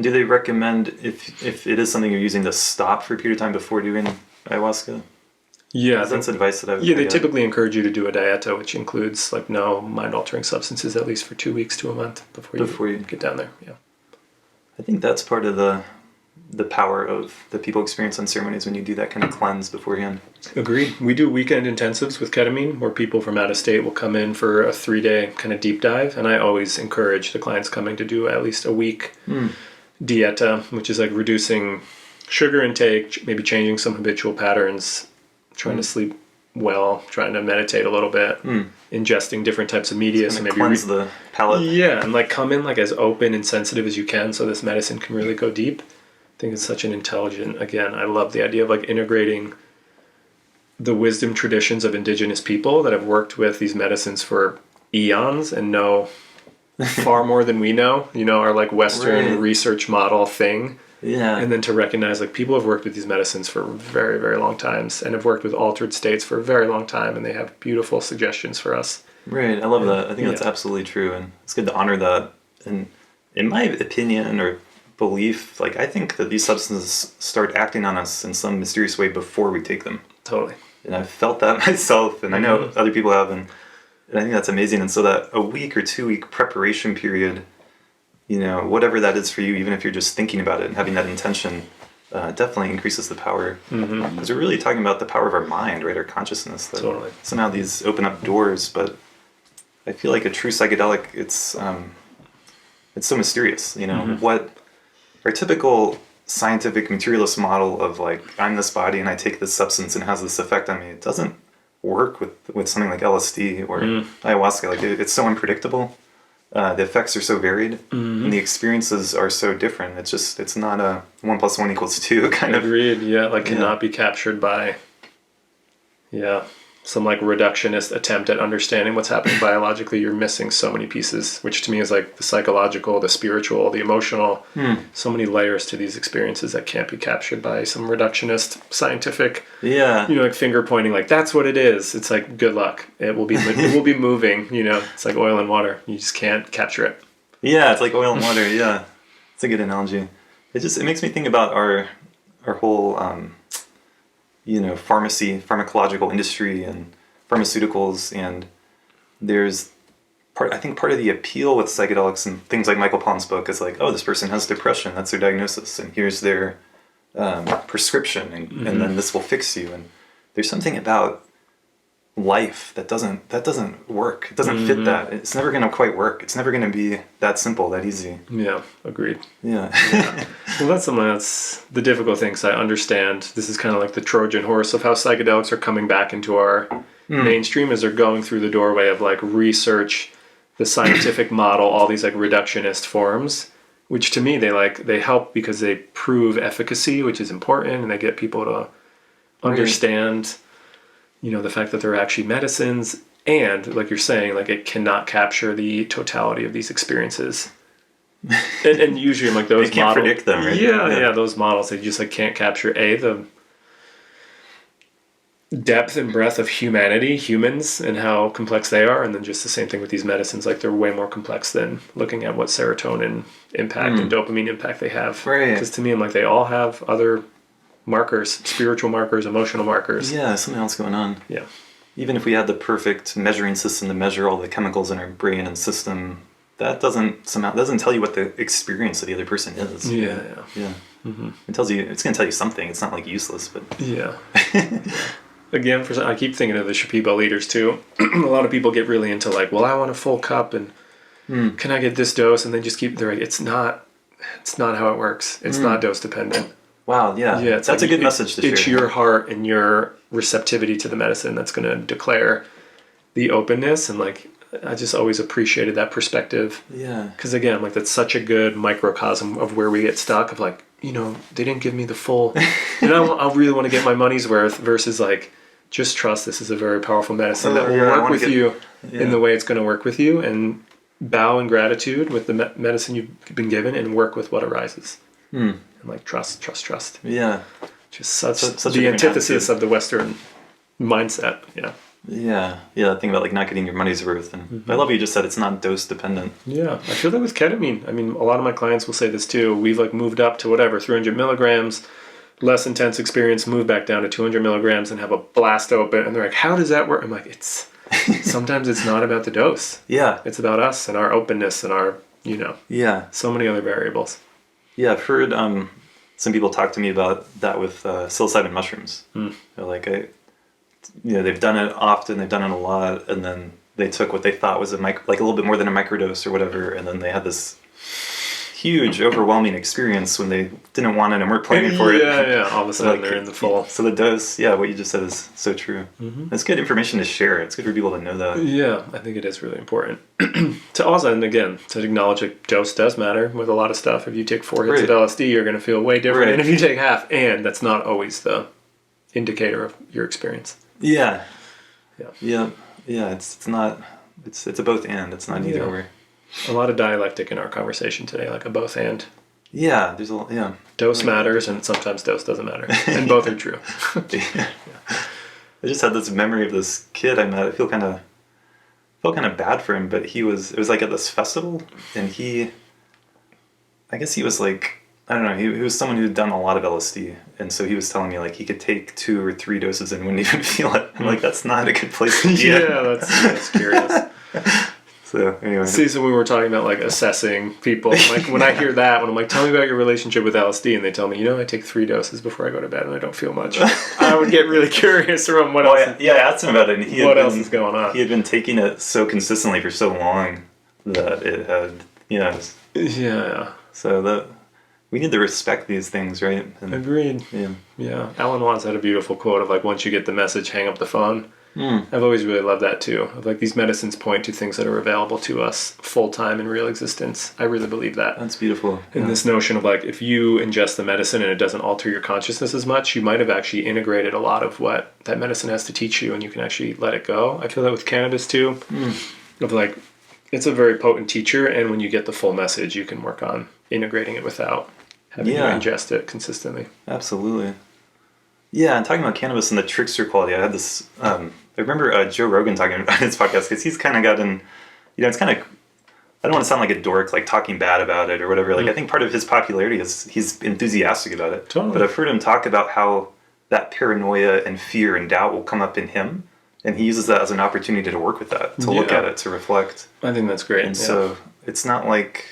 do they recommend, if it is something you're using, to stop for a period of time before doing ayahuasca? Yeah, that's advice that they typically encourage you to do a dieta, which includes like no mind-altering substances at least for 2 weeks to a month before you get down there. Yeah, I think that's part of the power of the people experience on ceremonies when you do that kind of cleanse beforehand. Agreed. We do weekend intensives with ketamine, where people from out of state will come in for a 3-day kind of deep dive, and I always encourage the clients coming to do at least a week dieta, which is like reducing sugar intake, maybe changing some habitual patterns, trying to sleep well, trying to meditate a little bit, ingesting different types of media, so maybe cleanse the palate. Yeah, and like come in like as open and sensitive as you can, so this medicine can really go deep. I think it's such an intelligent, again, I love the idea of like integrating the wisdom traditions of indigenous people that have worked with these medicines for eons and know far more than we know, our like Western research model thing. Yeah. And then to recognize like people have worked with these medicines for very, very long times, and have worked with altered states for a very long time, and they have beautiful suggestions for us. Right. I love that. I think that's absolutely true, and it's good to honor that. And in my opinion or belief, like I think that these substances start acting on us in some mysterious way before we take them. Totally. And I've felt that myself, and I know other people have, and I think that's amazing. And so that a week or 2 week preparation period, whatever that is for you, even if you're just thinking about it and having that intention, definitely increases the power. Because we're really talking about the power of our mind, right? Our consciousness. That Totally. Somehow these open up doors, but I feel like a true psychedelic, it's so mysterious. What our typical scientific materialist model of like, I'm this body and I take this substance and it has this effect on me, it doesn't work with something like LSD or ayahuasca. Like it's so unpredictable. The effects are so varied, and the experiences are so different. It's not a 1 + 1 = 2 kind of. Agreed. Yeah, like cannot be captured by some like reductionist attempt at understanding what's happening biologically. You're missing so many pieces, which to me is like the psychological, the spiritual, the emotional. So many layers to these experiences that can't be captured by some reductionist scientific. Yeah. Like finger pointing, like that's what it is. It's like good luck. It will be moving. It's like oil and water. You just can't capture it. Yeah, it's like oil and water. Yeah, it's a good analogy. It makes me think about our whole. Pharmacological industry and pharmaceuticals, and there's part of the appeal with psychedelics and things like Michael Pollan's book is like, oh, this person has depression, that's their diagnosis, and here's their prescription, and then this will fix you. And there's something about life that doesn't work. It doesn't fit that. It's never going to quite work. It's never going to be that simple, that easy. Yeah, agreed. Yeah. Well, that's the difficult thing, because I understand this is kind of like the Trojan horse of how psychedelics are coming back into our mainstream as they're going through the doorway of like research, the scientific model, all these like reductionist forms, which to me they help because they prove efficacy, which is important, and they get people to understand, the fact that they're actually medicines, and like you're saying, like it cannot capture the totality of these experiences. and usually, like those you can't predict them, right? Yeah, those models, they just like can't capture the depth and breadth of humans, and how complex they are, and then just the same thing with these medicines, like they're way more complex than looking at what serotonin impact and dopamine impact they have. Right. Because to me, I'm like, they all have other markers, spiritual markers, emotional markers. Yeah, something else going on. Yeah. Even if we had the perfect measuring system to measure all the chemicals in our brain and system, that doesn't tell you what the experience of the other person is. Yeah. Mm-hmm. It's going to tell you something. It's not like useless, but yeah. Again, I keep thinking of the Shipibo leaders too. A lot of people get really into like, well, I want a full cup, and can I get this dose? And they just they're like, it's not how it works. It's not dose dependent. Wow, yeah. Yeah, that's a good message to share. It's your heart and your receptivity to the medicine that's going to declare the openness, and like, I just always appreciated that perspective. Yeah. Because again, like that's such a good microcosm of where we get stuck of like, they didn't give me the full, and I really want to get my money's worth, versus like, just trust this is a very powerful medicine that will work with you in the way it's going to work with you, and bow in gratitude with the medicine you've been given, and work with what arises. And like trust. Yeah. Just such the the antithesis of the Western mindset. Yeah. Yeah. That thing about like not getting your money's worth. And I love what you just said, it's not dose dependent. Yeah. I feel that with ketamine. I mean, a lot of my clients will say this too. We've like moved up to whatever, 300 milligrams, less intense experience, move back down to 200 milligrams and have a blast open. And they're like, how does that work? I'm like, sometimes it's not about the dose. Yeah. It's about us and our openness and our, so many other variables. Yeah. I've heard some people talk to me about that with psilocybin mushrooms. They're like, they've done it often, they've done it a lot, and then they took what they thought was like a little bit more than a microdose or whatever, and then they had this huge, overwhelming experience when they didn't want it and weren't planning for it. Yeah. All of a sudden, they're in the full. So the dose, what you just said is so true. It's good information to share. It's good for people to know that. Yeah, I think it is really important. To also, and again, to acknowledge that dose does matter with a lot of stuff. If you take 4 hits of LSD, you're going to feel way different than if you take half, and that's not always the indicator of your experience. Yeah. It's not. It's a both and. It's not either or. A lot of dialectic in our conversation today, like a both and. Yeah, there's a lot. Yeah. Dose matters, and sometimes dose doesn't matter, and both are true. I just had this memory of this kid I met. I felt kind of bad for him, but it was like at this festival, and I guess he was like, I don't know, he was someone who had done a lot of LSD, and so he was telling me like he could take 2 or 3 doses and wouldn't even feel it. I'm like, that's not a good place to be. Yeah, that's curious. So anyway. See, so we were talking about like assessing people. Like when I hear that, when I'm like, tell me about your relationship with LSD, and they tell me, I take 3 doses before I go to bed and I don't feel much. I would get really curious around what else. I asked him about it, and what else is going on. He had been taking it so consistently for so long that it had, Yeah. So we need to respect these things, right? And, agreed. Yeah. Alan Watts had a beautiful quote of like, once you get the message, hang up the phone. I've always really loved that too. Of like, these medicines point to things that are available to us full time in real existence. I really believe that. That's beautiful. And this notion of like, if you ingest the medicine and it doesn't alter your consciousness as much, you might have actually integrated a lot of what that medicine has to teach you, and you can actually let it go. I feel that with cannabis too. Of like, it's a very potent teacher, and when you get the full message, you can work on integrating it without having to ingest it consistently. Absolutely. Yeah, and talking about cannabis and the trickster quality, I had this, I remember Joe Rogan talking about his podcast, because he's kind of gotten, it's kind of, I don't want to sound like a dork, like talking bad about it or whatever. Like, I think part of his popularity is he's enthusiastic about it. Totally. But I've heard him talk about how that paranoia and fear and doubt will come up in him, and he uses that as an opportunity to work with that, to look at it, to reflect. I think that's great. And so it's not like...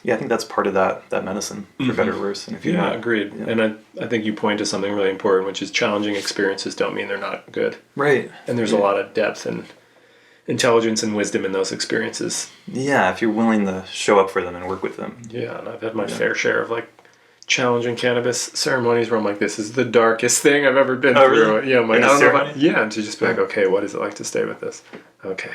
Yeah, I think that's part of that medicine, for better or worse. And if agreed. Yeah. And I think you point to something really important, which is challenging experiences don't mean they're not good. Right. And there's a lot of depth and intelligence and wisdom in those experiences. Yeah, if you're willing to show up for them and work with them. Yeah, and I've had my fair share of like challenging cannabis ceremonies where I'm like, this is the darkest thing I've ever been Oh, through. really? Yeah, I'm like, In a I don't know ceremony? and to just be like, okay, what is it like to stay with this? Okay.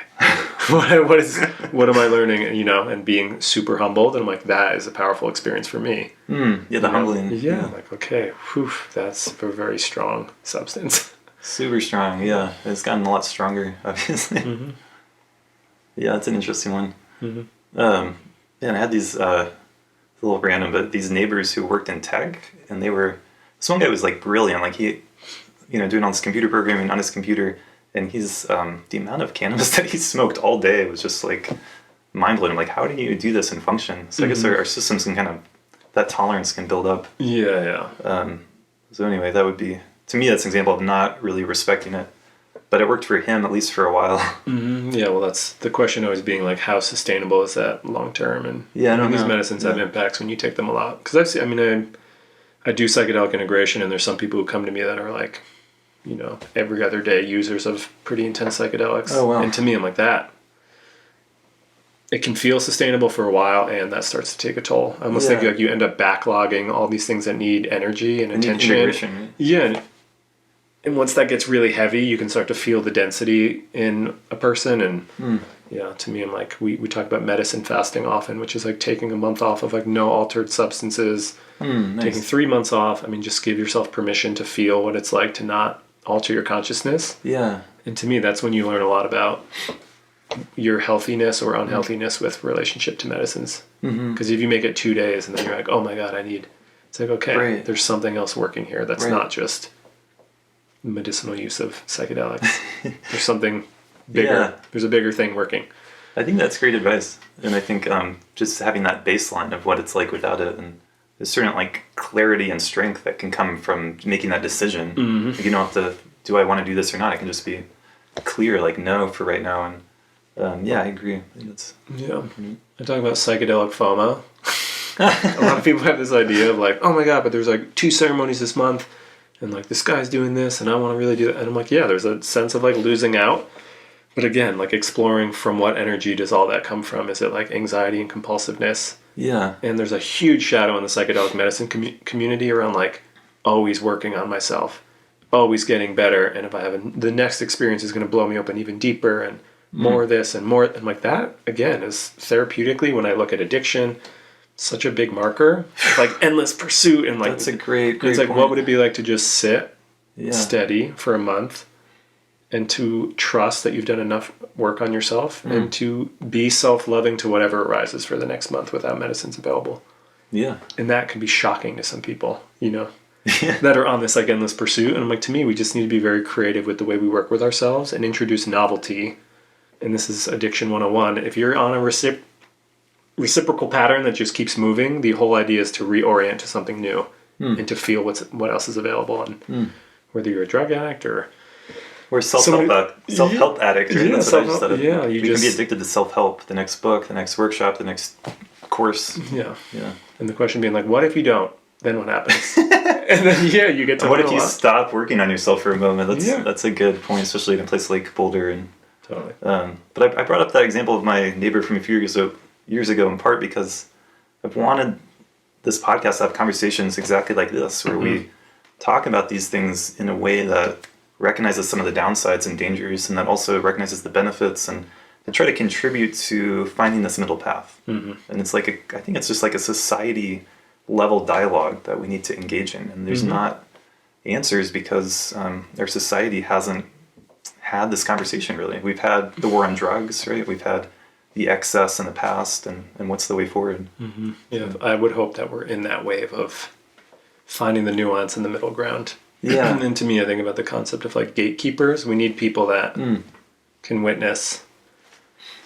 what am I learning? And being super humbled. And I'm like, that is a powerful experience for me. Yeah, the humbling. Yeah, I'm like, okay, whew, that's a very strong substance. Super strong, yeah. It's gotten a lot stronger, obviously. Yeah, it's an interesting one. Yeah, and I had these, a little random, but these neighbors who worked in tech, and this one guy was like brilliant, like he, doing all this computer programming on his computer, and he's, the amount of cannabis that he smoked all day was just like mind-blowing. I'm like, how do you do this and function? So I guess our systems can that tolerance can build up. Yeah. So anyway, that would be, to me, that's an example of not really respecting it. But it worked for him, at least for a while. Yeah, well, that's the question always being like, how sustainable is that long term? And I don't these know. medicines have impacts when you take them a lot. Because I do psychedelic integration, and there's some people who come to me that are like, every other day users of pretty intense psychedelics. Oh, wow. And to me, I'm like, that. It can feel sustainable for a while, and that starts to take a toll. I almost think like you end up backlogging all these things that need energy and attention. Integration, right? Yeah. And once that gets really heavy, you can start to feel the density in a person. And to me, I'm like, we talk about medicine fasting often, which is like taking a month off of like no altered substances, Nice. taking 3 months off. I mean, just give yourself permission to feel what it's like to not alter your consciousness. Yeah. And to me, that's when you learn a lot about your healthiness or unhealthiness with relationship to medicines. Because if you make it 2 days and then you're like, oh my God, it's like, okay, there's something else working here that's not just medicinal use of psychedelics. There's something bigger. Yeah. There's a bigger thing working. I think that's great advice. And I think just having that baseline of what it's like without it, and there's certain like clarity and strength that can come from making that decision. Like, you don't have to, do I want to do this or not? I can just be clear, like no for right now. And I agree. I think that's I talk about psychedelic FOMO. A lot of people have this idea of like, oh my God, but there's like 2 ceremonies this month, and like this guy's doing this, and I want to really do that. And I'm like, yeah, there's a sense of like losing out. But again, like exploring from what energy does all that come from? Is it like anxiety and compulsiveness? Yeah. And there's a huge shadow in the psychedelic medicine community around like always working on myself, always getting better. And if I have the next experience is going to blow me open even deeper, and more of this and more. And like that, again, is therapeutically, when I look at addiction, such a big marker, like endless pursuit. And like, That's a great it's like, point. what would it be like to just sit steady for a month and to trust that you've done enough work on yourself and to be self-loving to whatever arises for the next month without medicines available. Yeah. And that can be shocking to some people, that are on this like endless pursuit. And I'm like, to me, we just need to be very creative with the way we work with ourselves and introduce novelty. And this is Addiction 101. If you're on a reciprocal pattern that just keeps moving, the whole idea is to reorient to something new and to feel what else is available. And whether you're a drug addict or self-help addict. Right? Yeah, That's what I just said. Yeah, you can be addicted to self-help. The next book, the next workshop, the next course. Yeah. Yeah. And the question being like, what if you don't? Then what happens? And then you get to. What if you stop working on yourself for a moment? That's a good point, especially in a place like Boulder. And totally. But I brought up that example of my neighbor from a few years ago in part because I've wanted this podcast to have conversations exactly like this, where we talk about these things in a way that recognizes some of the downsides and dangers, and that also recognizes the benefits, and to try to contribute to finding this middle path. And it's like I think it's just like a society level dialogue that we need to engage in, and there's not answers because our society hasn't had this conversation really. We've had the war on drugs, right? We've had the excess in the past, and what's the way forward. Yeah, I would hope that we're in that wave of finding the nuance in the middle ground. Yeah. And to me, I think about the concept of like gatekeepers. We need people that can witness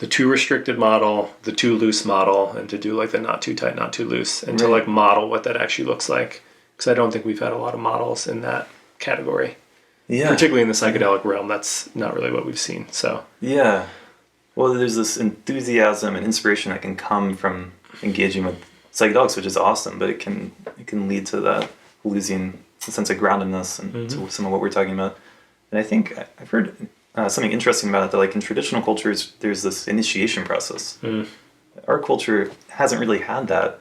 the too restricted model, the too loose model, and to do like the not too tight, not too loose, and to like model what that actually looks like. Because I don't think we've had a lot of models in that category. Yeah. Particularly in the psychedelic realm, that's not really what we've seen. So. Yeah. Well, there's this enthusiasm and inspiration that can come from engaging with psychedelics, which is awesome, but it can lead to that losing a sense of groundedness and to some of what we're talking about. And I think I've heard something interesting about it, that like in traditional cultures, there's this initiation process. Our culture hasn't really had that.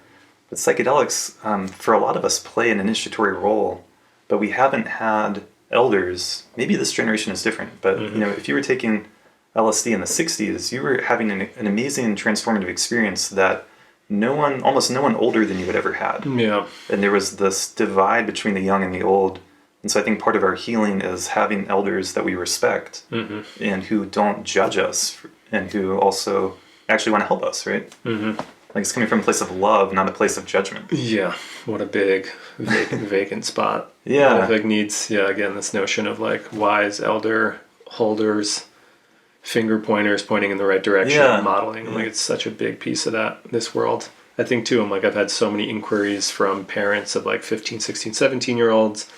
But psychedelics, for a lot of us, play an initiatory role, but we haven't had elders. Maybe this generation is different, but if you were taking LSD in the 60s, you were having an amazing transformative experience that almost no one older than you had ever had. Yeah. And there was this divide between the young and the old. And so I think part of our healing is having elders that we respect and who don't judge us and who also actually want to help us, right? Mm-hmm. Like it's coming from a place of love, not a place of judgment. Yeah. What a big vacant spot. Yeah. I think needs, again, this notion of like wise elder holders, finger pointers pointing in the right direction, modeling. Yeah. Like it's such a big piece of this world. I think too, I've had so many inquiries from parents of like 15, 16, 17-year-olds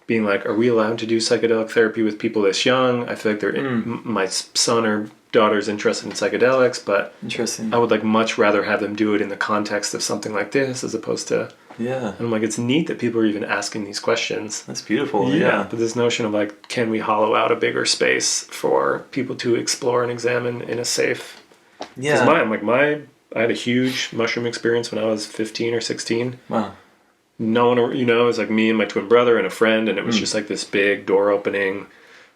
being like, are we allowed to do psychedelic therapy with people this young? I feel like my son or daughter's interested in psychedelics, but interesting. I would like much rather have them do it in the context of something like this as opposed to... Yeah. And I'm like, it's neat that people are even asking these questions. That's beautiful. Yeah. But this notion of like, can we hollow out a bigger space for people to explore and examine in a safe... Yeah. Because I had a huge mushroom experience when I was 15 or 16. Wow. No one, it was like me and my twin brother and a friend, and it was just like this big door opening.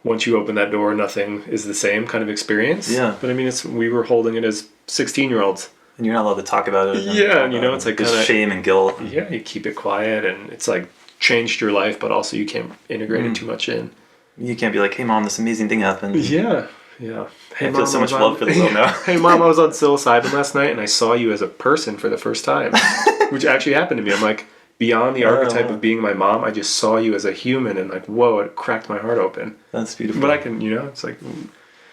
Once you open that door, nothing is the same kind of experience. Yeah. But we were holding it as 16-year-olds. And you're not allowed to talk about it. And it's like kind of shame and guilt. Yeah, you keep it quiet, and it's like changed your life, but also you can't integrate it too much in. You can't be like, hey mom, this amazing thing happened. Yeah. Hey, I feel so much love for the little now. Hey mom, I was on psilocybin last night, and I saw you as a person for the first time, which actually happened to me. I'm like, beyond the archetype of being my mom, I just saw you as a human, and like, whoa, it cracked my heart open. That's beautiful. But I can, it's like,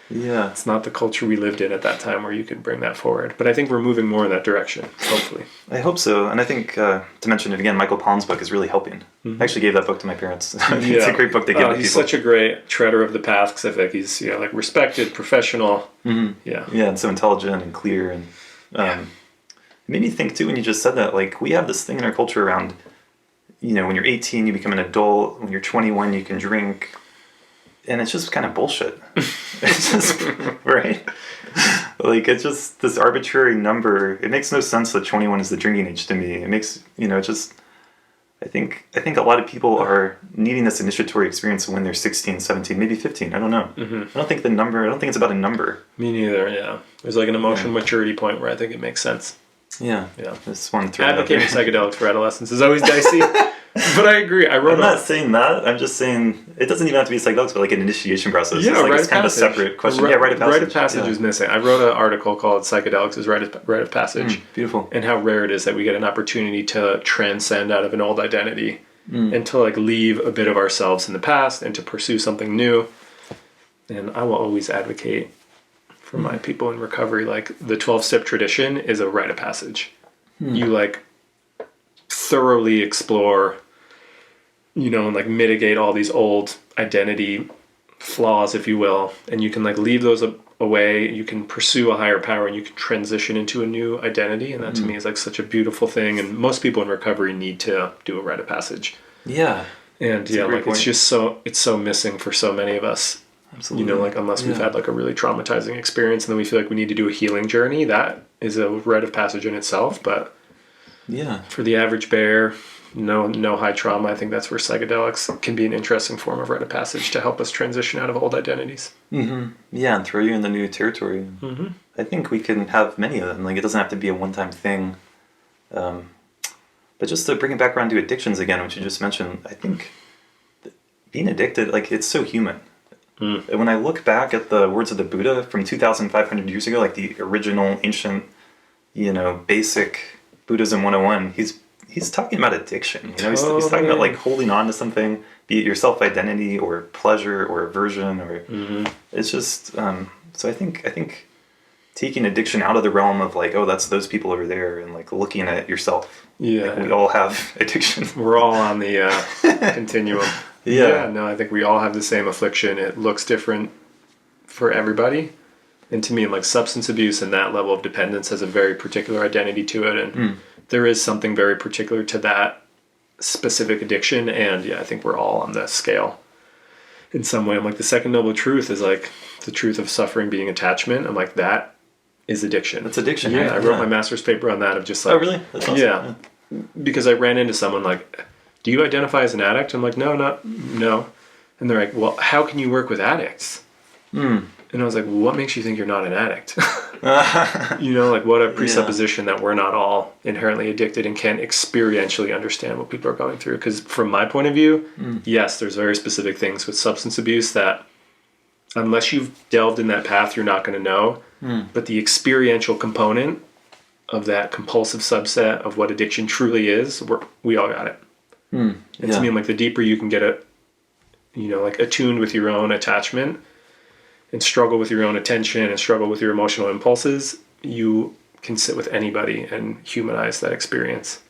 it's not the culture we lived in at that time where you could bring that forward. But I think we're moving more in that direction, hopefully. I hope so. And I think, to mention it again, Michael Pollan's book is really helping. I actually gave that book to my parents. It's a great book to give to people. He's such a great treader of the path, because I feel like he's, like respected, professional. Yeah, and so intelligent and clear. And it made me think, too, when you just said that, like, we have this thing in our culture around, when you're 18, you become an adult. When you're 21, you can drink. And it's just kind of bullshit. It's just, right? Like, it's just this arbitrary number. It makes no sense that 21 is the drinking age to me. It makes, I think a lot of people are needing this initiatory experience when they're 16, 17, maybe 15. I don't know. I don't think it's about a number. Me neither, yeah. There's like an emotional maturity point where I think it makes sense. Yeah. This one thread. Advocating psychedelics for adolescents is always dicey. But I agree. I'm not saying that. I'm just saying it doesn't even have to be psychedelics, but like an initiation process. Yeah, it's kind of a separate question. Rite of passage. Rite of passage is missing. I wrote an article called Psychedelics is Rite of Passage. Beautiful. And how rare it is that we get an opportunity to transcend out of an old identity and to like leave a bit of ourselves in the past and to pursue something new. And I will always advocate for my people in recovery, like the 12-step tradition is a rite of passage. You like thoroughly explore, and like mitigate all these old identity flaws, if you will, and you can like leave those away. You can pursue a higher power, and you can transition into a new identity. And that to me is like such a beautiful thing. And most people in recovery need to do a rite of passage. Yeah. And it's just it's so missing for so many of us. Absolutely. Unless we've had like a really traumatizing experience, and then we feel like we need to do a healing journey. That is a rite of passage in itself. But for the average bear, no high trauma, I think that's where psychedelics can be an interesting form of rite of passage to help us transition out of old identities. Yeah, and throw you in the new territory. I think we can have many of them. Like, it doesn't have to be a one-time thing. But just to bring it back around to addictions again, which you just mentioned, I think being addicted, like, it's so human. When I look back at the words of the Buddha from 2,500 years ago, like the original ancient, basic Buddhism 101, he's talking about addiction. He's talking about like holding on to something, be it your self-identity or pleasure or aversion, or it's just. So I think taking addiction out of the realm of like, oh, that's those people over there, and like looking at yourself. Yeah, like we all have addiction. We're all on the continuum. I think we all have the same affliction. It looks different for everybody. And to me, like substance abuse and that level of dependence has a very particular identity to it. And there is something very particular to that specific addiction. And I think we're all on the scale in some way. I'm like, the second noble truth is like the truth of suffering being attachment. I'm like, that is addiction. That's addiction. Yeah, I wrote my master's paper on that of just like... Oh, really? That's awesome. Yeah. because I ran into someone like, do you identify as an addict? I'm like, no. And they're like, well, how can you work with addicts? And I was like, well, what makes you think you're not an addict? Like what a presupposition that we're not all inherently addicted and can't experientially understand what people are going through. Because from my point of view, yes, there's very specific things with substance abuse that unless you've delved in that path, you're not going to know. But the experiential component of that compulsive subset of what addiction truly is, we all got it. And to me, like the deeper you can get it, like attuned with your own attachment and struggle with your own attention and struggle with your emotional impulses, you can sit with anybody and humanize that experience.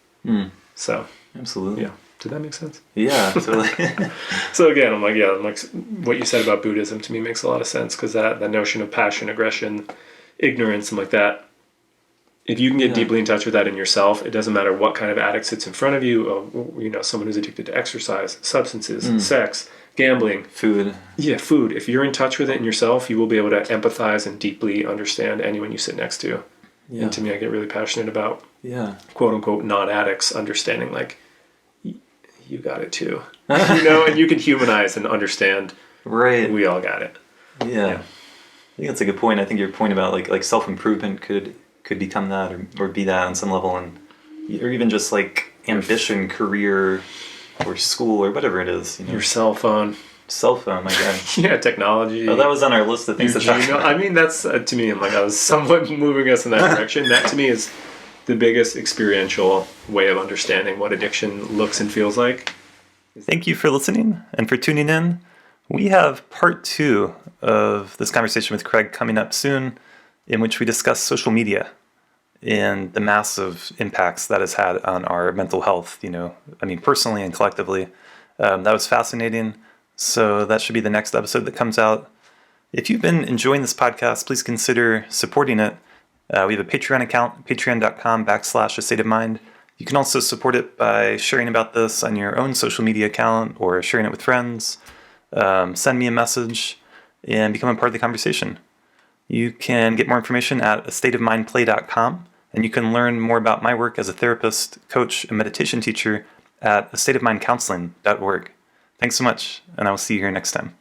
So absolutely. Yeah. Did that make sense? Yeah, totally. So again, I'm like what you said about Buddhism to me makes a lot of sense, because that notion of passion, aggression, ignorance, and like that, if you can get deeply in touch with that in yourself, it doesn't matter what kind of addict sits in front of you, someone who's addicted to exercise, substances, sex, gambling, food. Yeah, food. If you're in touch with it in yourself, you will be able to empathize and deeply understand anyone you sit next to. Yeah. And to me, I get really passionate about quote unquote non-addicts understanding like, you got it too. And you can humanize and understand. Right. We all got it. Yeah. I think that's a good point. I think your point about like self-improvement could become that or be that on some level, or even just like ambition, career, or school, or whatever it is. Your cell phone, my God. Technology. Oh, that was on our list of things to talk about. I mean, that's to me, I was somewhat moving us in that direction. That to me is the biggest experiential way of understanding what addiction looks and feels like. Thank you for listening and for tuning in. We have part 2 of this conversation with Craig coming up soon, in which we discuss social media and the massive impacts that has had on our mental health, personally and collectively. That was fascinating. So that should be the next episode that comes out. If you've been enjoying this podcast, please consider supporting it. We have a Patreon account, patreon.com/A State of Mind. You can also support it by sharing about this on your own social media account or sharing it with friends. Send me a message and become a part of the conversation. You can get more information at astateofmindplay.com, and you can learn more about my work as a therapist, coach, and meditation teacher at astateofmindcounseling.org. Thanks so much, and I will see you here next time.